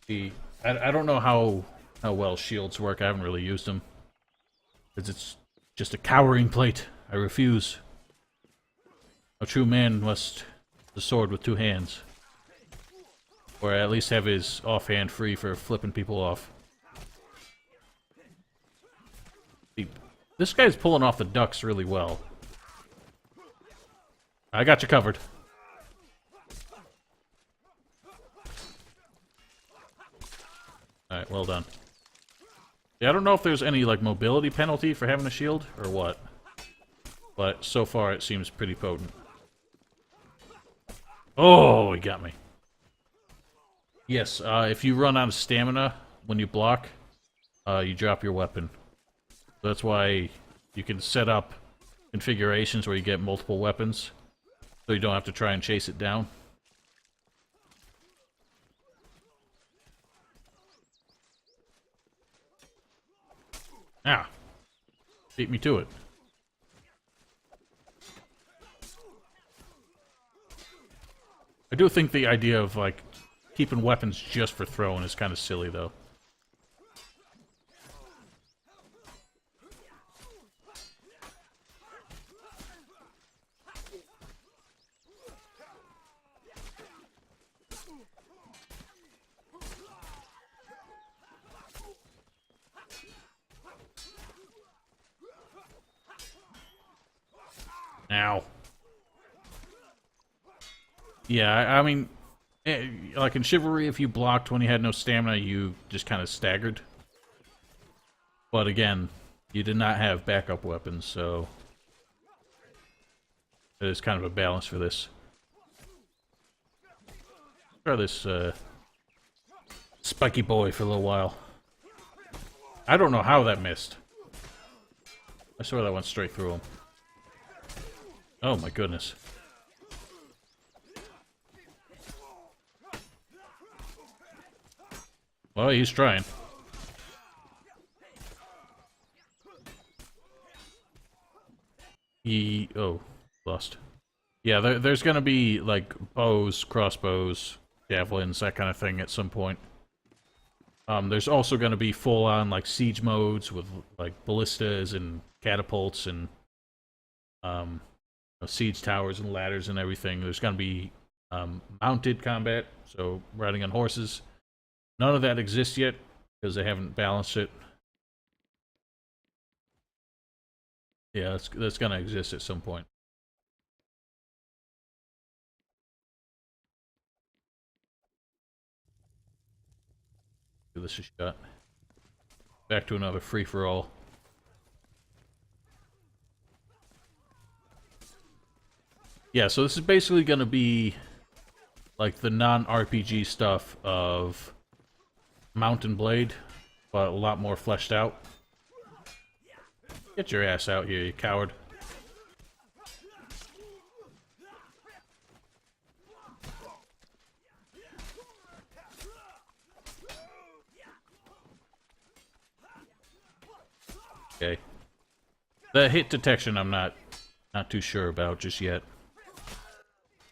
Speaker 1: See, I don't know how well shields work. I haven't really used them. Because it's just a cowering plate. I refuse. A true man must the sword with 2 hands. Or at least have his offhand free for flipping people off. This guy's pulling off the ducks really well. I got you covered. Alright, well done. Yeah, I don't know if there's any, like, mobility penalty for having a shield, or what. But so far it seems pretty potent. Oh, he got me. Yes, if you run out of stamina when you block, you drop your weapon. So that's why you can set up configurations where you get multiple weapons, so you don't have to try and chase it down. Ah! Beat me to it. I do think the idea of, like, keeping weapons just for throwing is kind of silly, though. Ow. Yeah, I mean, like in Chivalry, if you blocked when you had no stamina, you just kind of staggered. But again, you did not have backup weapons, so there's kind of a balance for this. Try this spiky boy for a little while. I don't know how that missed. I swear that went straight through him. Oh my goodness. Well, he's trying. Oh, lost. Yeah, there's gonna be, like, bows, crossbows, javelins, that kind of thing at some point. There's also gonna be full-on, like, siege modes with, like, ballistas and catapults and, siege towers and ladders and everything. There's gonna be, mounted combat, so riding on horses. None of that exists yet, because they haven't balanced it. Yeah, that's gonna exist at some point. Give this a shot. Back to another free-for-all. Yeah, so this is basically gonna be like the non-RPG stuff of Mount and Blade, but a lot more fleshed out. Get your ass out here, you coward. Okay. The hit detection I'm not too sure about just yet.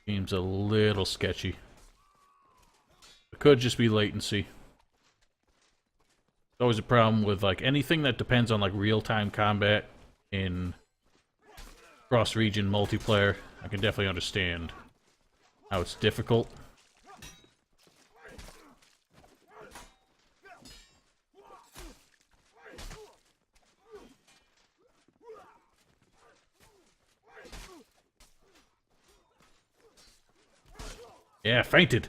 Speaker 1: Seems a little sketchy. It could just be latency. It's always a problem with, like, anything that depends on, like, real-time combat in cross-region multiplayer. I can definitely understand how it's difficult. Yeah, fainted.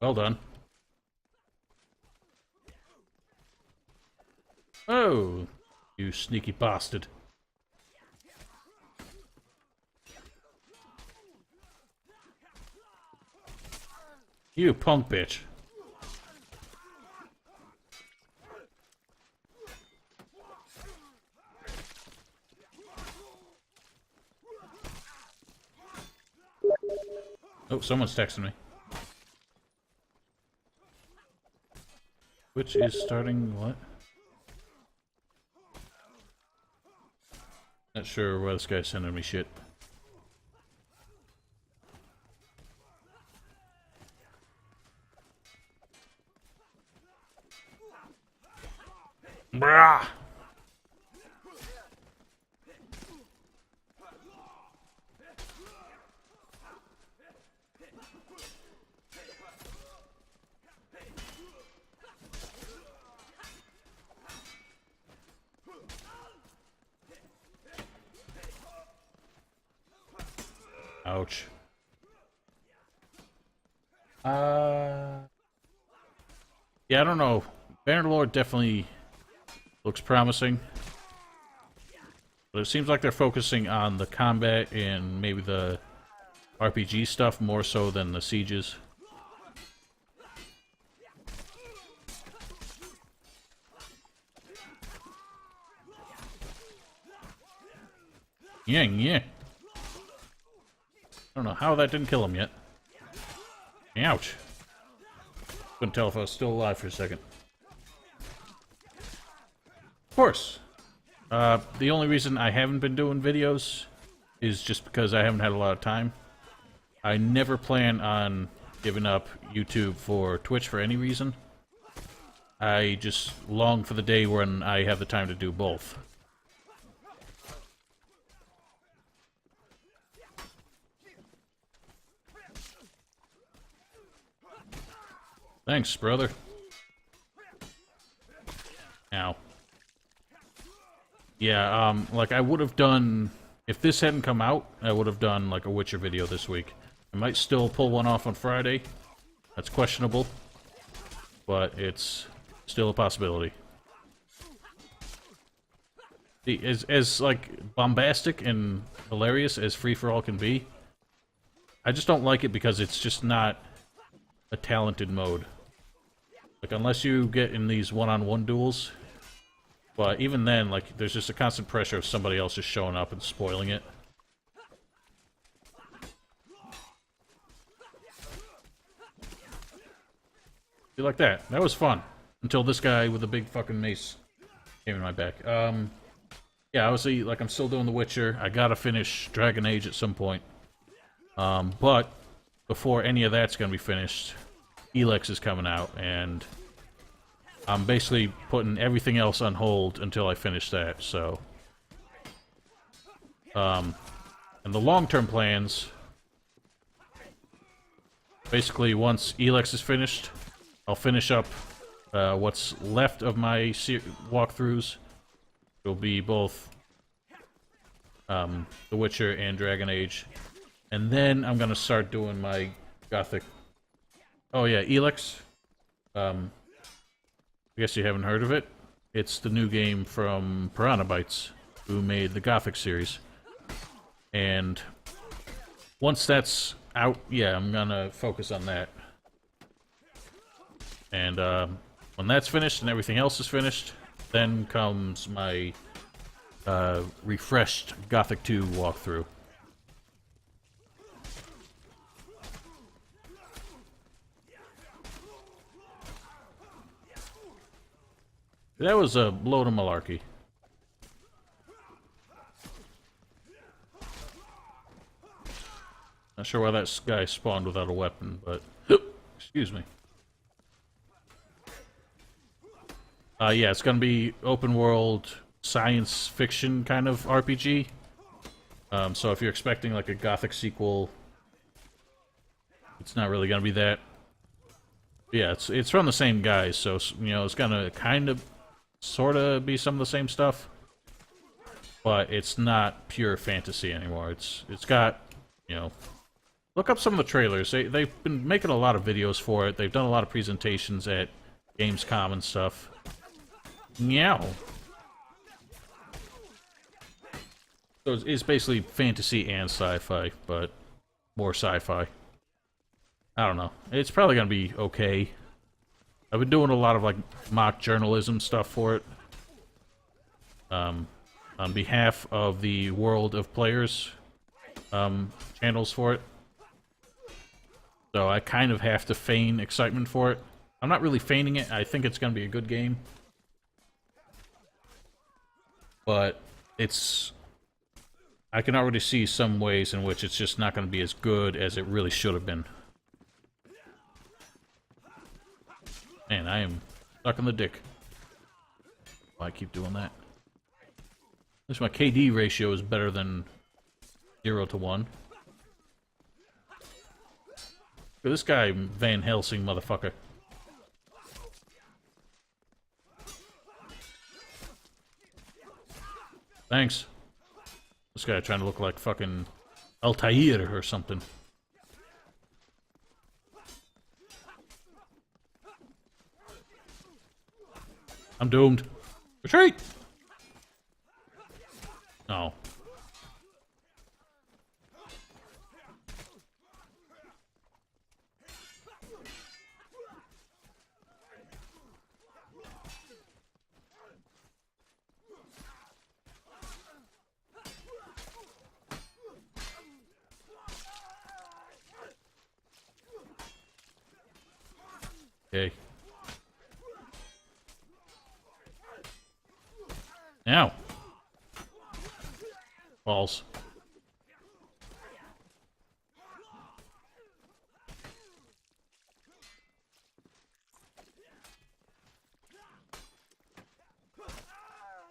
Speaker 1: Well done. Oh, you sneaky bastard. You punk bitch. Oh, someone's texting me. Which is starting what? Not sure why this guy's sending me shit. Brah! Ouch. Yeah, I don't know. Bannerlord definitely looks promising. But it seems like they're focusing on the combat and maybe the RPG stuff more so than the sieges. Yeah, yeah. I don't know how that didn't kill him yet. Ouch. Couldn't tell if I was still alive for a second. Of course. The only reason I haven't been doing videos is just because I haven't had a lot of time. I never plan on giving up YouTube for Twitch for any reason. I just long for the day when I have the time to do both. Thanks, brother. Ow. Yeah, like I would have done... If this hadn't come out, I would have done, like, a Witcher video this week. I might still pull one off on Friday. That's questionable. But it's still a possibility. As like, bombastic and hilarious as free-for-all can be, I just don't like it because it's just not a talented mode. Like, unless you get in these one-on-one duels. But even then, like, there's just a constant pressure of somebody else just showing up and spoiling it. You like that? That was fun. Until this guy with a big fucking mace came in my back. Yeah, obviously, like, I'm still doing The Witcher. I gotta finish Dragon Age at some point. But before any of that's gonna be finished, Elex is coming out, and I'm basically putting everything else on hold until I finish that, so... and the long-term plans... Basically, once Elex is finished, I'll finish up what's left of my walkthroughs. It'll be both The Witcher and Dragon Age. And then I'm gonna start doing my Gothic... Oh yeah, Elex. I guess you haven't heard of it. It's the new game from Piranha Bytes, who made the Gothic series. And once that's out, yeah, I'm gonna focus on that. And when that's finished and everything else is finished, then comes my refreshed Gothic II walkthrough. That was a load of malarkey. Not sure why that guy spawned without a weapon, but... Excuse me. Yeah, it's gonna be open world, science fiction kind of RPG. So if you're expecting like a Gothic sequel, it's not really gonna be that. Yeah, it's from the same guys, so, you know, it's gonna kind of... sorta be some of the same stuff, but it's not pure fantasy anymore. It's got, you know, look up some of the trailers. They've been making a lot of videos for it. They've done a lot of presentations at Gamescom and stuff. Meow. So it's basically fantasy and sci-fi, but more sci-fi. I don't know. It's probably gonna be okay. I've been doing a lot of, like, mock journalism stuff for it. On behalf of the World of Players channels for it. So I kind of have to feign excitement for it. I'm not really feigning it. I think it's going to be a good game. But it's... I can already see some ways in which it's just not going to be as good as it really should have been. Man, I am stuck in the dick. I keep doing that. At least my KD ratio is better than 0 to 1. Look at this guy, Van Helsing motherfucker. Thanks. This guy trying to look like fucking Altair or something. I'm doomed. Retreat! No. Okay. Now. Balls.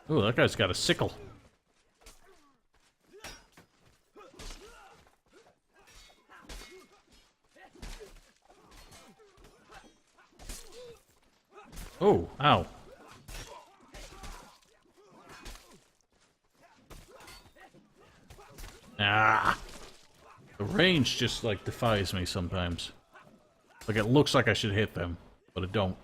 Speaker 1: Ooh, that guy's got a sickle. Oh, ow. Ah. The range just, like, defies me sometimes. Like, it looks like I should hit them, but it don't.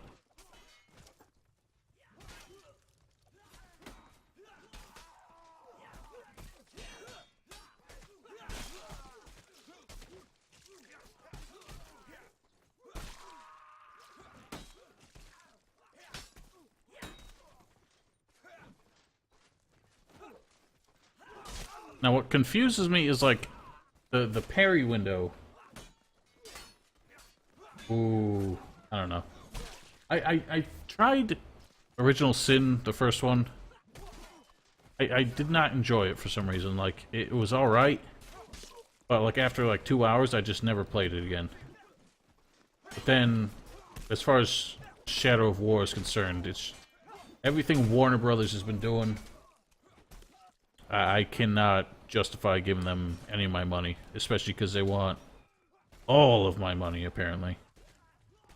Speaker 1: Now, what confuses me is, like, the parry window. Ooh, I don't know. I tried Original Sin, the first one. I did not enjoy it for some reason. Like, it was alright, but, like, after, like, 2 hours, I just never played it again. But then, as far as Shadow of War is concerned, it's everything Warner Brothers has been doing. I cannot justify giving them any of my money, especially because they want all of my money, apparently.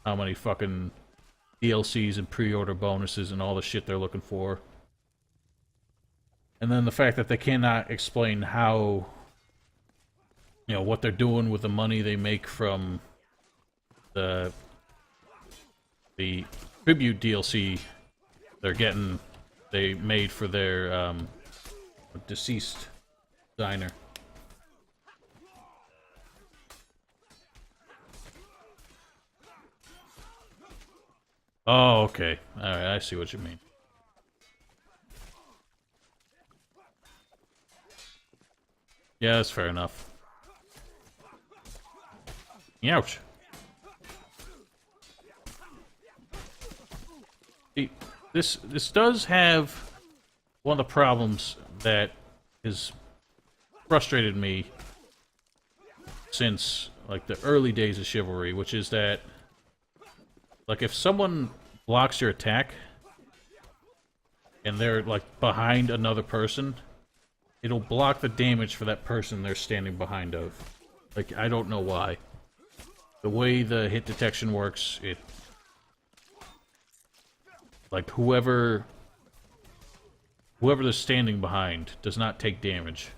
Speaker 1: How many fucking DLCs and pre-order bonuses and all the shit they're looking for. And then the fact that they cannot explain how, you know, what they're doing with the money they make from the tribute DLC they made for their deceased designer. Oh, okay. Alright, I see what you mean. Yeah, that's fair enough. Ouch. See, this does have one of the problems that has frustrated me since, like, the early days of Chivalry, which is that, like, if someone blocks your attack and they're, like, behind another person, it'll block the damage for that person they're standing behind of. Like, I don't know why. The way the hit detection works, like, whoever they're standing behind does not take damage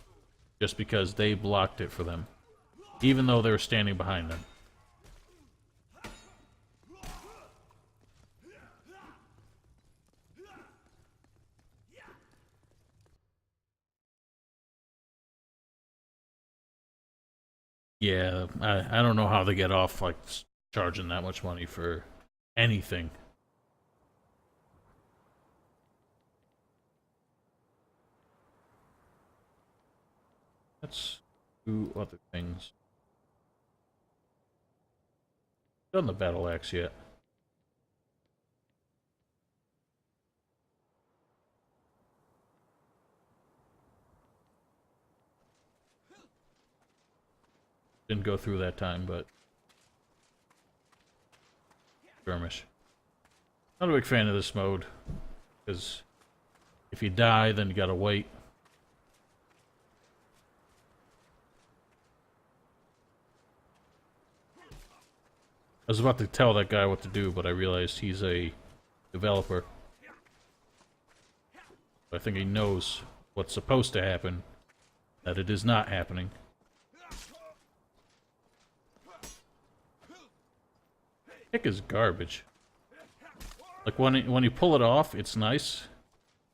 Speaker 1: just because they blocked it for them, even though they were standing behind them. Yeah, I don't know how they get off, like, charging that much money for anything. Let's do other things. Done the battle axe yet? Didn't go through that time, but skirmish. Not a big fan of this mode because If you die, then you gotta wait. I was about to tell that guy what to do, but I realized he's a developer. I think he knows what's supposed to happen, that it is not happening. Kick is garbage. Like when you pull it off, it's nice.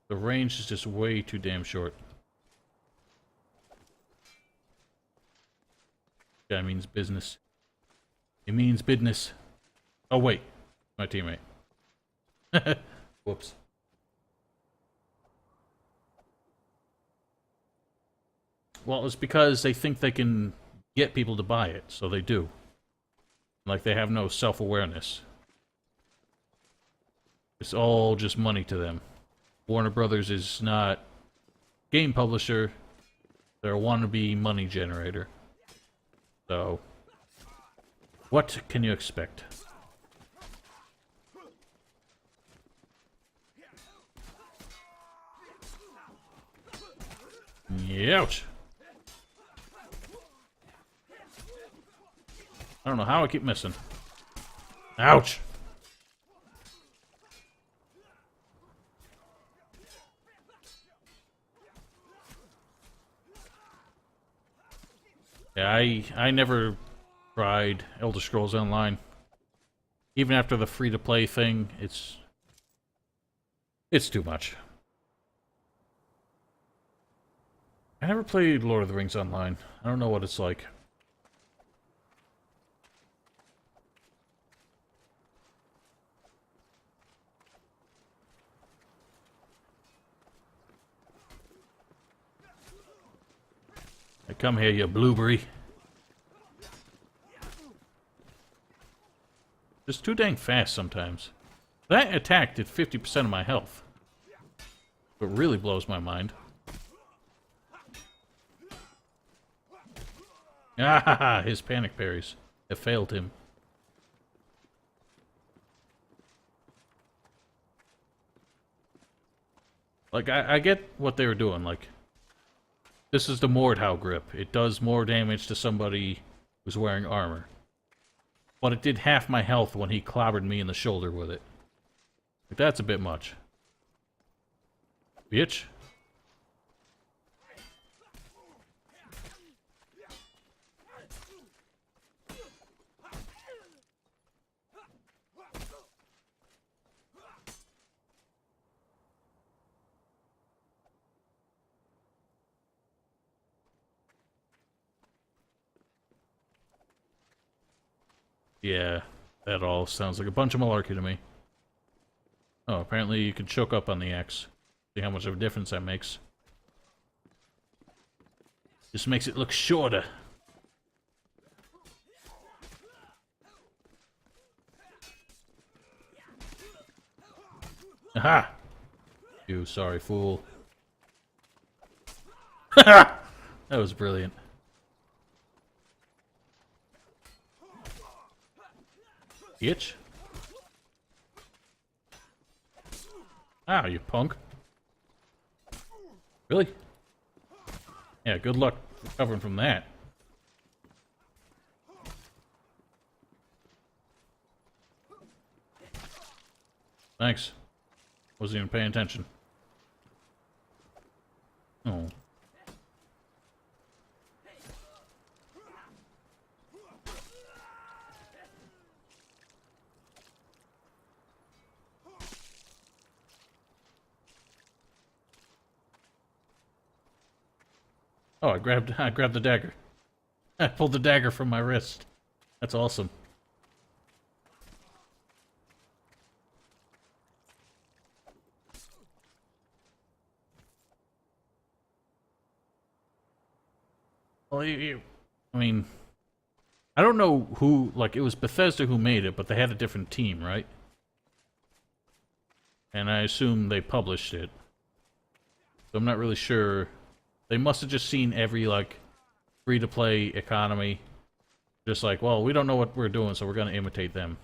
Speaker 1: The range is just way too damn short. Guy means business. It means business. Oh wait, my teammate. Whoops. Well, it's because they think they can get people to buy it, so they do. Like, they have no self-awareness. It's all just money to them. Warner Brothers is not a game publisher. They're a wannabe money generator. So, what can you expect? Ouch! I don't know how I keep missing. Ouch! Yeah, I never tried Elder Scrolls Online. Even after the free-to-play thing, it's too much. I never played Lord of the Rings Online. I don't know what it's like. Hey, come here, you blueberry. Just too dang fast sometimes. That attack did 50% of my health. It really blows my mind. Ah, his panic parries have failed him. Like, I get what they were doing, like, this is the Mordhau grip. It does more damage to somebody who's wearing armor. But it did half my health when he clobbered me in the shoulder with it. Like, that's a bit much. Bitch. Yeah, that all sounds like a bunch of malarkey to me. Oh, apparently you can choke up on the axe. See how much of a difference that makes. Just makes it look shorter. Aha! You sorry fool. That was brilliant. Itch? Ah, you punk. Really? Yeah, good luck recovering from that. Thanks. Wasn't even paying attention. Oh. Oh, I grabbed the dagger. I pulled the dagger from my wrist. That's awesome. Well, I mean, I don't know who, like, it was Bethesda who made it, but they had a different team, right? And I assume they published it. So I'm not really sure. They must have just seen every, like, free-to-play economy. Just like, well, we don't know what we're doing, so we're gonna imitate them.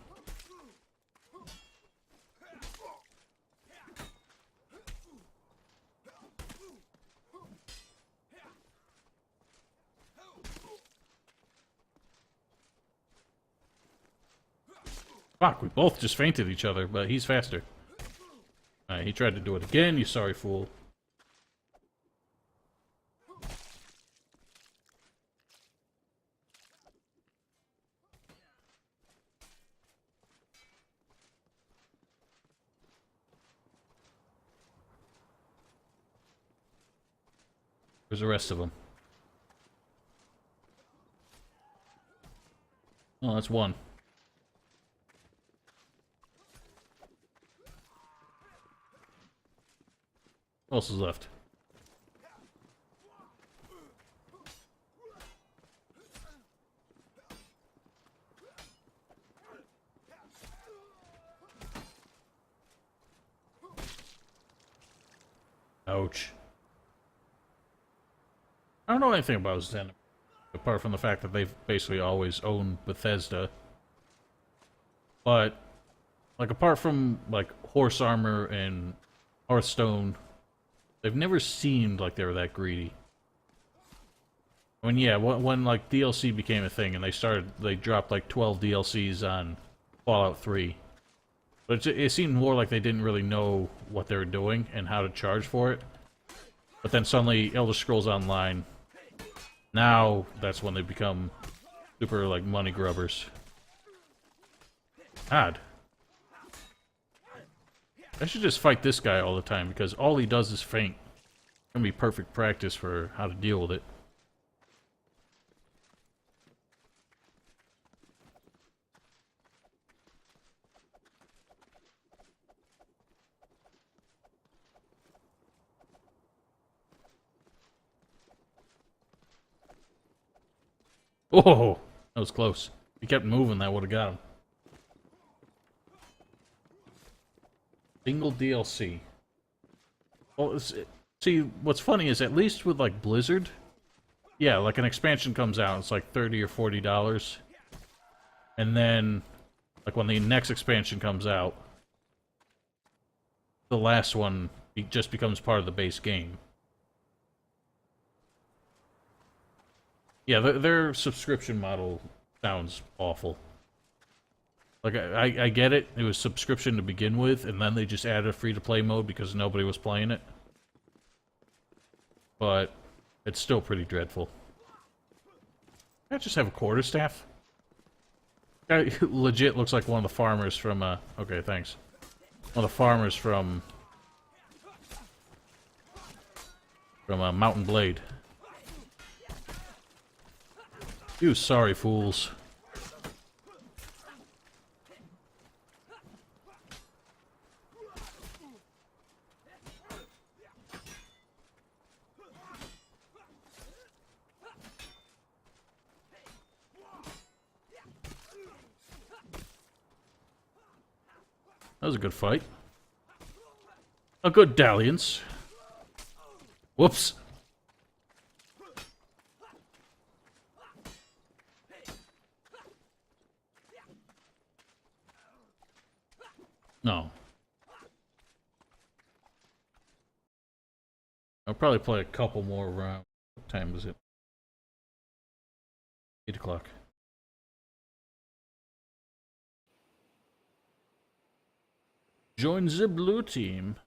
Speaker 1: Fuck, we both just fainted each other, but he's faster. Alright, he tried to do it again, you sorry fool. Where's the rest of them? Oh, that's one. What else is left? Ouch. I don't know anything about Zen, apart from the fact that they've basically always owned Bethesda. But, like, apart from, like, horse armor and Hearthstone, they've never seemed like they were that greedy. I mean, yeah, when like, DLC became a thing and they dropped, like, 12 DLCs on Fallout 3. But it seemed more like they didn't really know what they were doing and how to charge for it. But then suddenly, Elder Scrolls Online, now that's when they become super, like, money grubbers. God. I should just fight this guy all the time, because all he does is faint. It's gonna be perfect practice for how to deal with it. Oh, that was close. If he kept moving, that would have got him. Single DLC. Well, see, what's funny is at least with, like, Blizzard, yeah, like, an expansion comes out, it's like $30 or $40. And then, like, when the next expansion comes out, the last one just becomes part of the base game. Yeah, their subscription model sounds awful. Like, I get it. It was subscription to begin with, and then they just added a free-to-play mode because nobody was playing it. But it's still pretty dreadful. I just have a quarterstaff. Guy legit looks like one of the farmers from, okay, thanks. One of the farmers from Mountain Blade. You sorry fools. That was a good fight. A good dalliance. Whoops. No. I'll probably play a couple more rounds. What time is it? 8 o'clock. Join the blue team.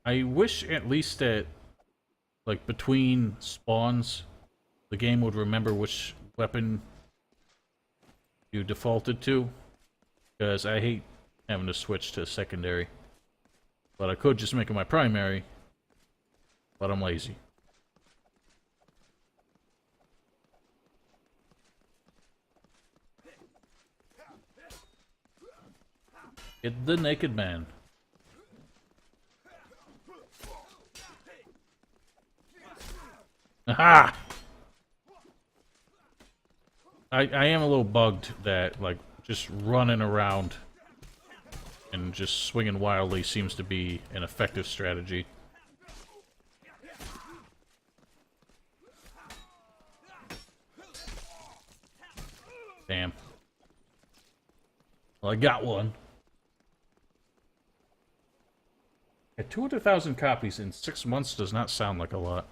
Speaker 1: I wish at least that, like, between spawns, the game would remember which weapon you defaulted to. Because I hate having to switch to secondary. But I could just make it my primary. But I'm lazy. Get the naked man. Aha! I am a little bugged that, like, just running around and just swinging wildly seems to be an effective strategy. Damn. Well, I got one. At 200,000 copies in 6 months does not sound like a lot.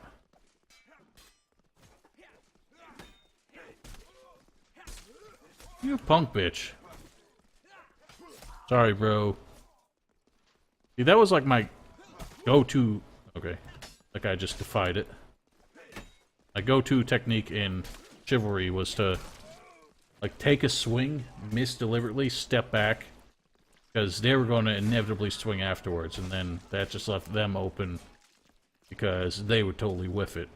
Speaker 1: You punk bitch. Sorry, bro. See, that was like my go-to... Okay. That guy just defied it. My go-to technique in Chivalry was to, like, take a swing, miss deliberately, step back, because they were going to inevitably swing afterwards, and then that just left them open, because they would totally whiff it.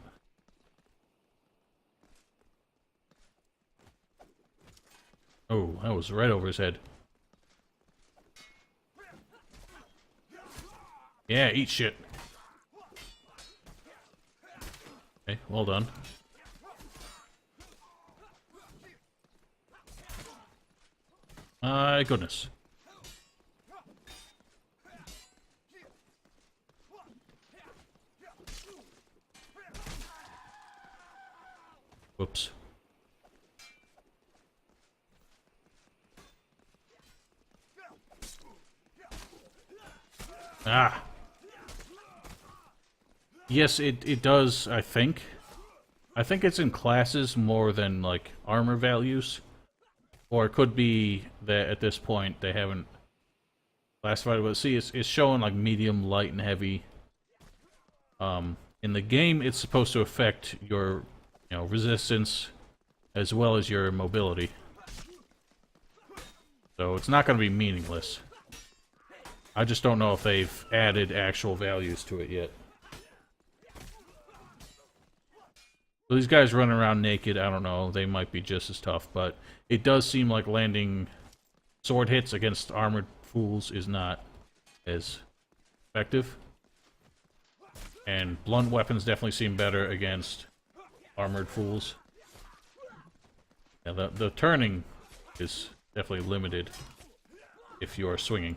Speaker 1: Oh, that was right over his head. Yeah, eat shit. Okay, well done. My goodness. Whoops. Ah. Yes, it does, I think. I think it's in classes more than, like, armor values. Or it could be that at this point they haven't classified it. But see, it's showing, like, medium, light, and heavy. In the game, it's supposed to affect your, you know, resistance as well as your mobility. So it's not going to be meaningless. I just don't know if they've added actual values to it yet. So these guys running around naked, I don't know, they might be just as tough, but it does seem like landing sword hits against armored fools is not as effective. And blunt weapons definitely seem better against armored fools. Yeah, the turning is definitely limited if you are swinging.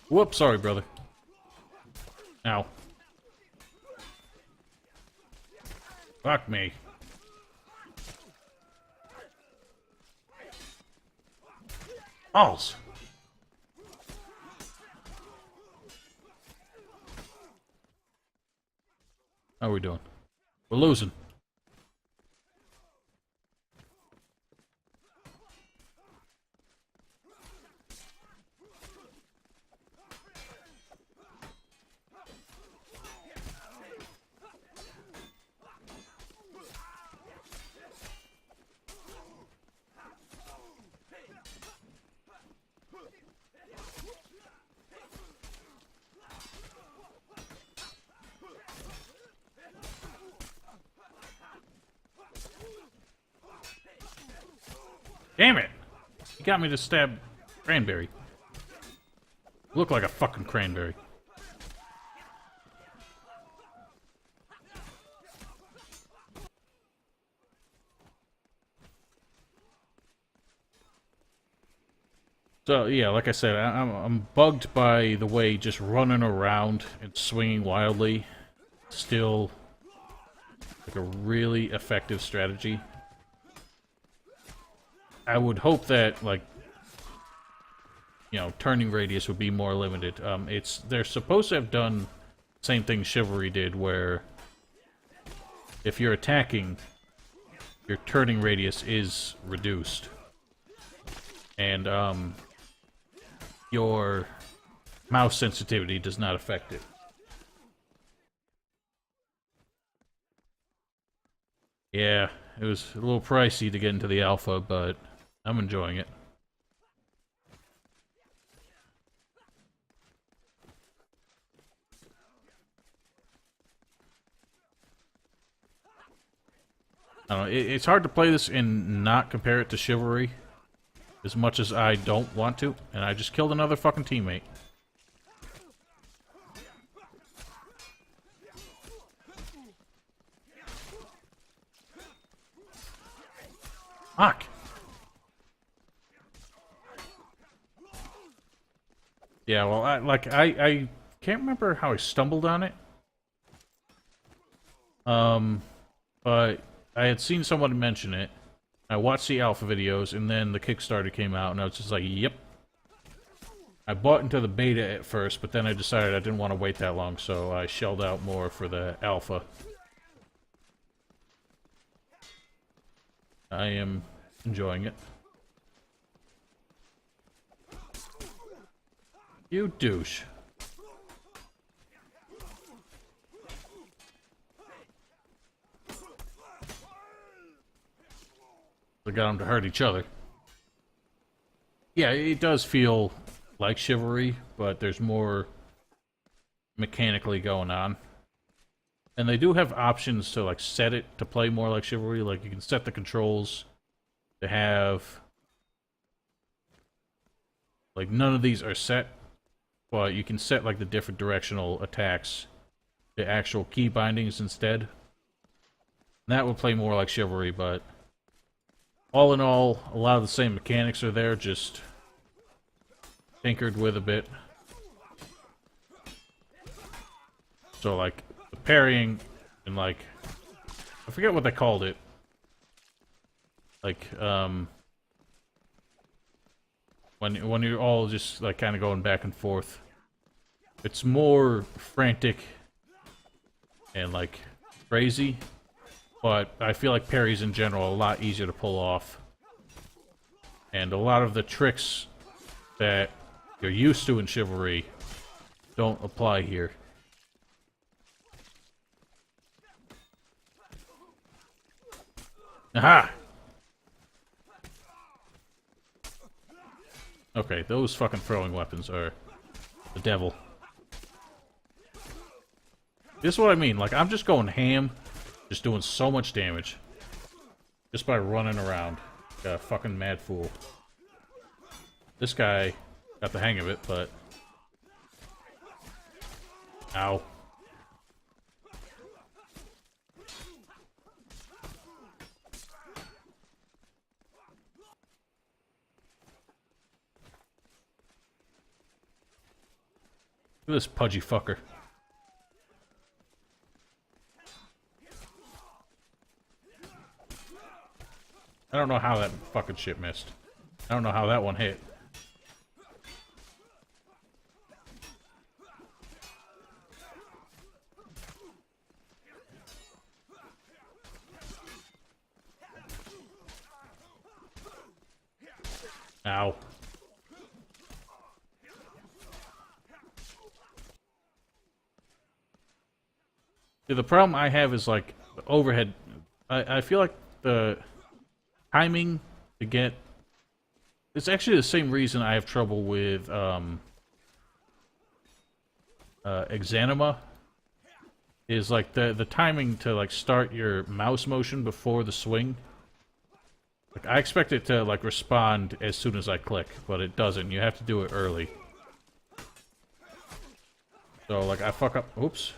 Speaker 1: Whoops, sorry, brother. Ow. Fuck me. Balls. How are we doing? We're losing. Damn it! You got me to stab cranberry. Look like a fucking cranberry. So, yeah, like I said, I'm bugged by the way just running around and swinging wildly still like a really effective strategy. I would hope that, like, you know, turning radius would be more limited. They're supposed to have done the same thing Chivalry did, where if you're attacking, your turning radius is reduced. And, your mouse sensitivity does not affect it. Yeah, it was a little pricey to get into the alpha, but I'm enjoying it. I don't know, it's hard to play this and not compare it to Chivalry as much as I don't want to, and I just killed another fucking teammate. Fuck! Yeah, well, I can't remember how I stumbled on it. But I had seen someone mention it. I watched the alpha videos, and then the Kickstarter came out, and I was just like, yep. I bought into the beta at first, but then I decided I didn't want to wait that long, so I shelled out more for the alpha. I am enjoying it. You douche. They got them to hurt each other. Yeah, it does feel like Chivalry, but there's more mechanically going on. And they do have options to, like, set it to play more like Chivalry. Like, you can set the controls to have... Like, none of these are set, but you can set, like, the different directional attacks to actual key bindings instead. And that would play more like Chivalry, but... all in all, a lot of the same mechanics are there, just... tinkered with a bit. So, like, the parrying and, like... I forget what they called it. Like, when you're all just, like, kind of going back and forth. It's more frantic and, like, crazy. But I feel like parries in general are a lot easier to pull off. And a lot of the tricks that you're used to in Chivalry don't apply here. Aha! Okay, those fucking throwing weapons are the devil. This is what I mean, like, I'm just going ham, just doing so much damage. Just by running around. Like a fucking mad fool. This guy got the hang of it, but... ow. Look at this pudgy fucker. I don't know how that fucking shit missed. I don't know how that one hit. Ow. Yeah, the problem I have is, like, the overhead. I feel like the timing to get... it's actually the same reason I have trouble with, Exanima. Is, like, the timing to, like, start your mouse motion before the swing. Like, I expect it to, like, respond as soon as I click, but it doesn't. You have to do it early. So, like, I fuck up... oops.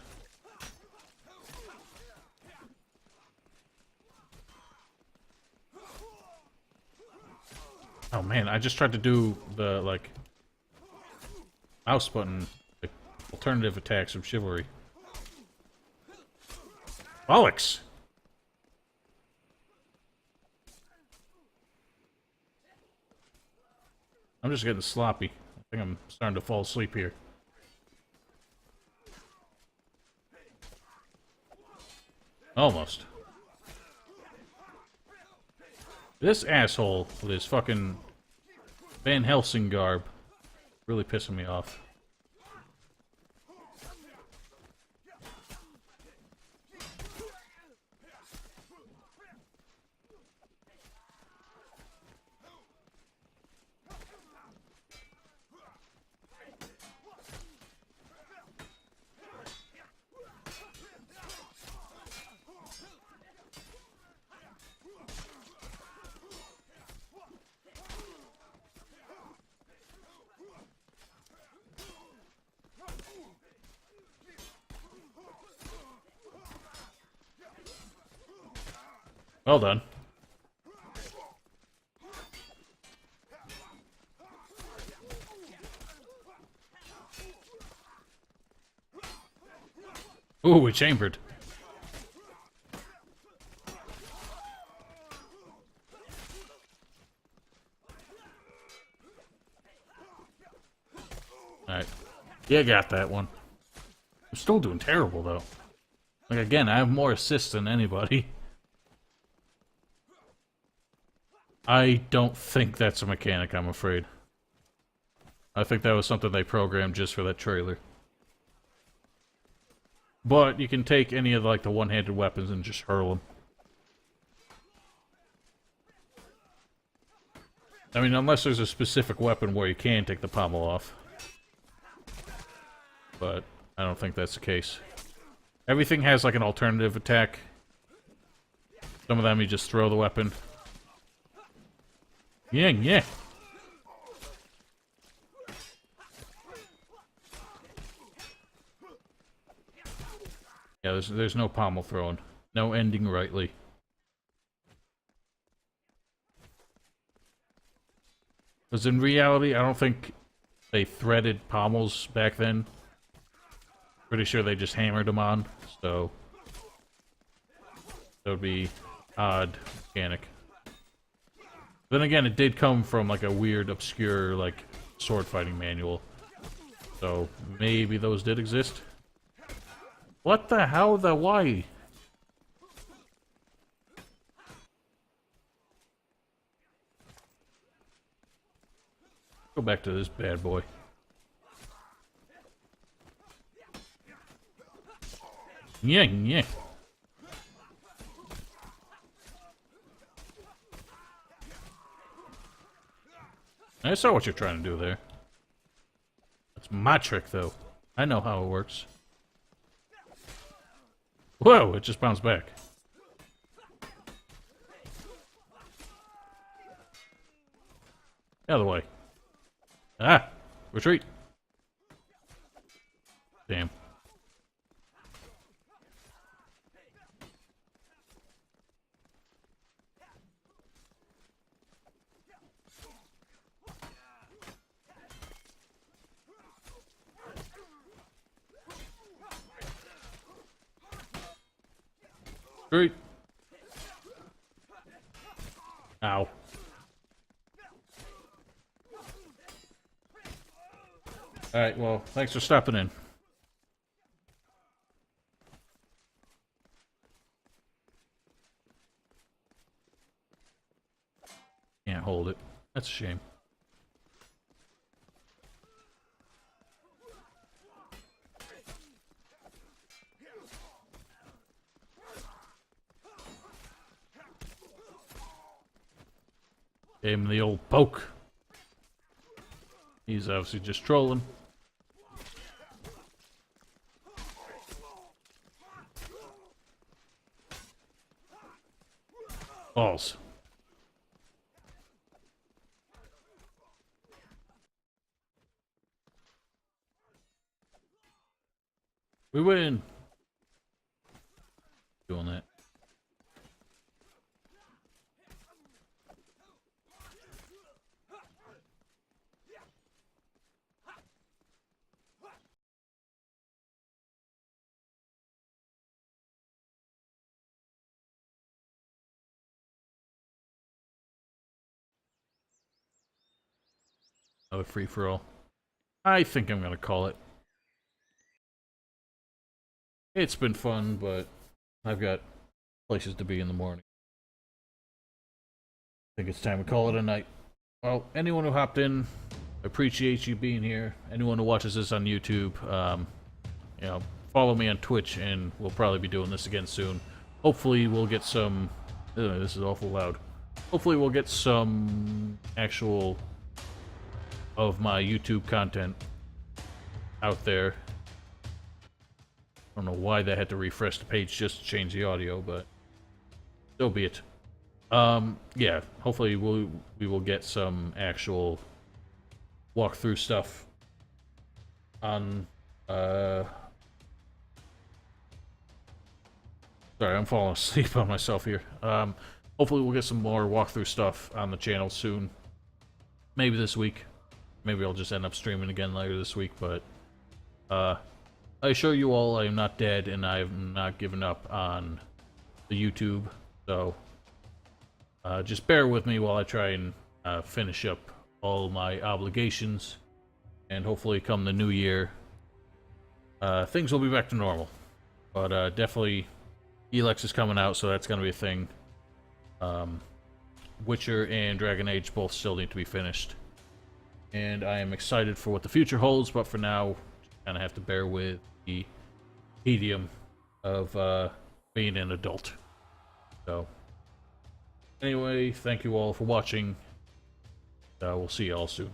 Speaker 1: Oh man, I just tried to do the, like, mouse button, like, alternative attacks from Chivalry. Bollocks! I'm just getting sloppy. I think I'm starting to fall asleep here. Almost. This asshole with his fucking Van Helsing garb really pissing me off. Well done. Ooh, we chambered. Alright. Yeah, got that one. I'm still doing terrible, though. Like, again, I have more assists than anybody. I don't think that's a mechanic, I'm afraid. I think that was something they programmed just for that trailer. But you can take any of, like, the one-handed weapons and just hurl them. I mean, unless there's a specific weapon where you can take the pommel off. But I don't think that's the case. Everything has, like, an alternative attack. Some of them you just throw the weapon. Yeah, yeah. Yeah, there's no pommel throwing. No ending rightly. Because in reality, I don't think they threaded pommels back then. Pretty sure they just hammered them on, so that would be odd mechanic. Then again, it did come from like a weird, obscure, like, sword fighting manual. So maybe those did exist. What the hell? The why? Go back to this bad boy. Yeah, yeah. I saw what you're trying to do there. That's my trick, though. I know how it works. Whoa, it just bounced back. The other way. Ah! Retreat! Damn. Retreat! Ow. Alright, well, thanks for stopping in. Can't hold it. That's a shame. Gave him the old poke. He's obviously just trolling. Balls. We win. Doing that. Another free-for-all. I think I'm gonna call it. It's been fun, but I've got places to be in the morning. I think it's time to call it a night. Well, anyone who hopped in, appreciate you being here. Anyone who watches this on YouTube, you know, follow me on Twitch, and we'll probably be doing this again soon. Hopefully, we'll get some. This is awful loud. Hopefully, we'll get some actual of my YouTube content out there. I don't know why they had to refresh the page just to change the audio, but so be it. Yeah, hopefully we will get some actual walkthrough stuff on, sorry, I'm falling asleep on myself here. Hopefully we'll get some more walkthrough stuff on the channel soon. Maybe this week. Maybe I'll just end up streaming again later this week, but, I assure you all I am not dead and I have not given up on the YouTube, so just bear with me while I try and finish up all my obligations, and hopefully come the new year, things will be back to normal. But definitely, Elex is coming out, so that's going to be a thing. Witcher and Dragon Age both still need to be finished. And I am excited for what the future holds, but for now, kind of have to bear with the tedium of being an adult. So, anyway, thank you all for watching. We'll see you all soon.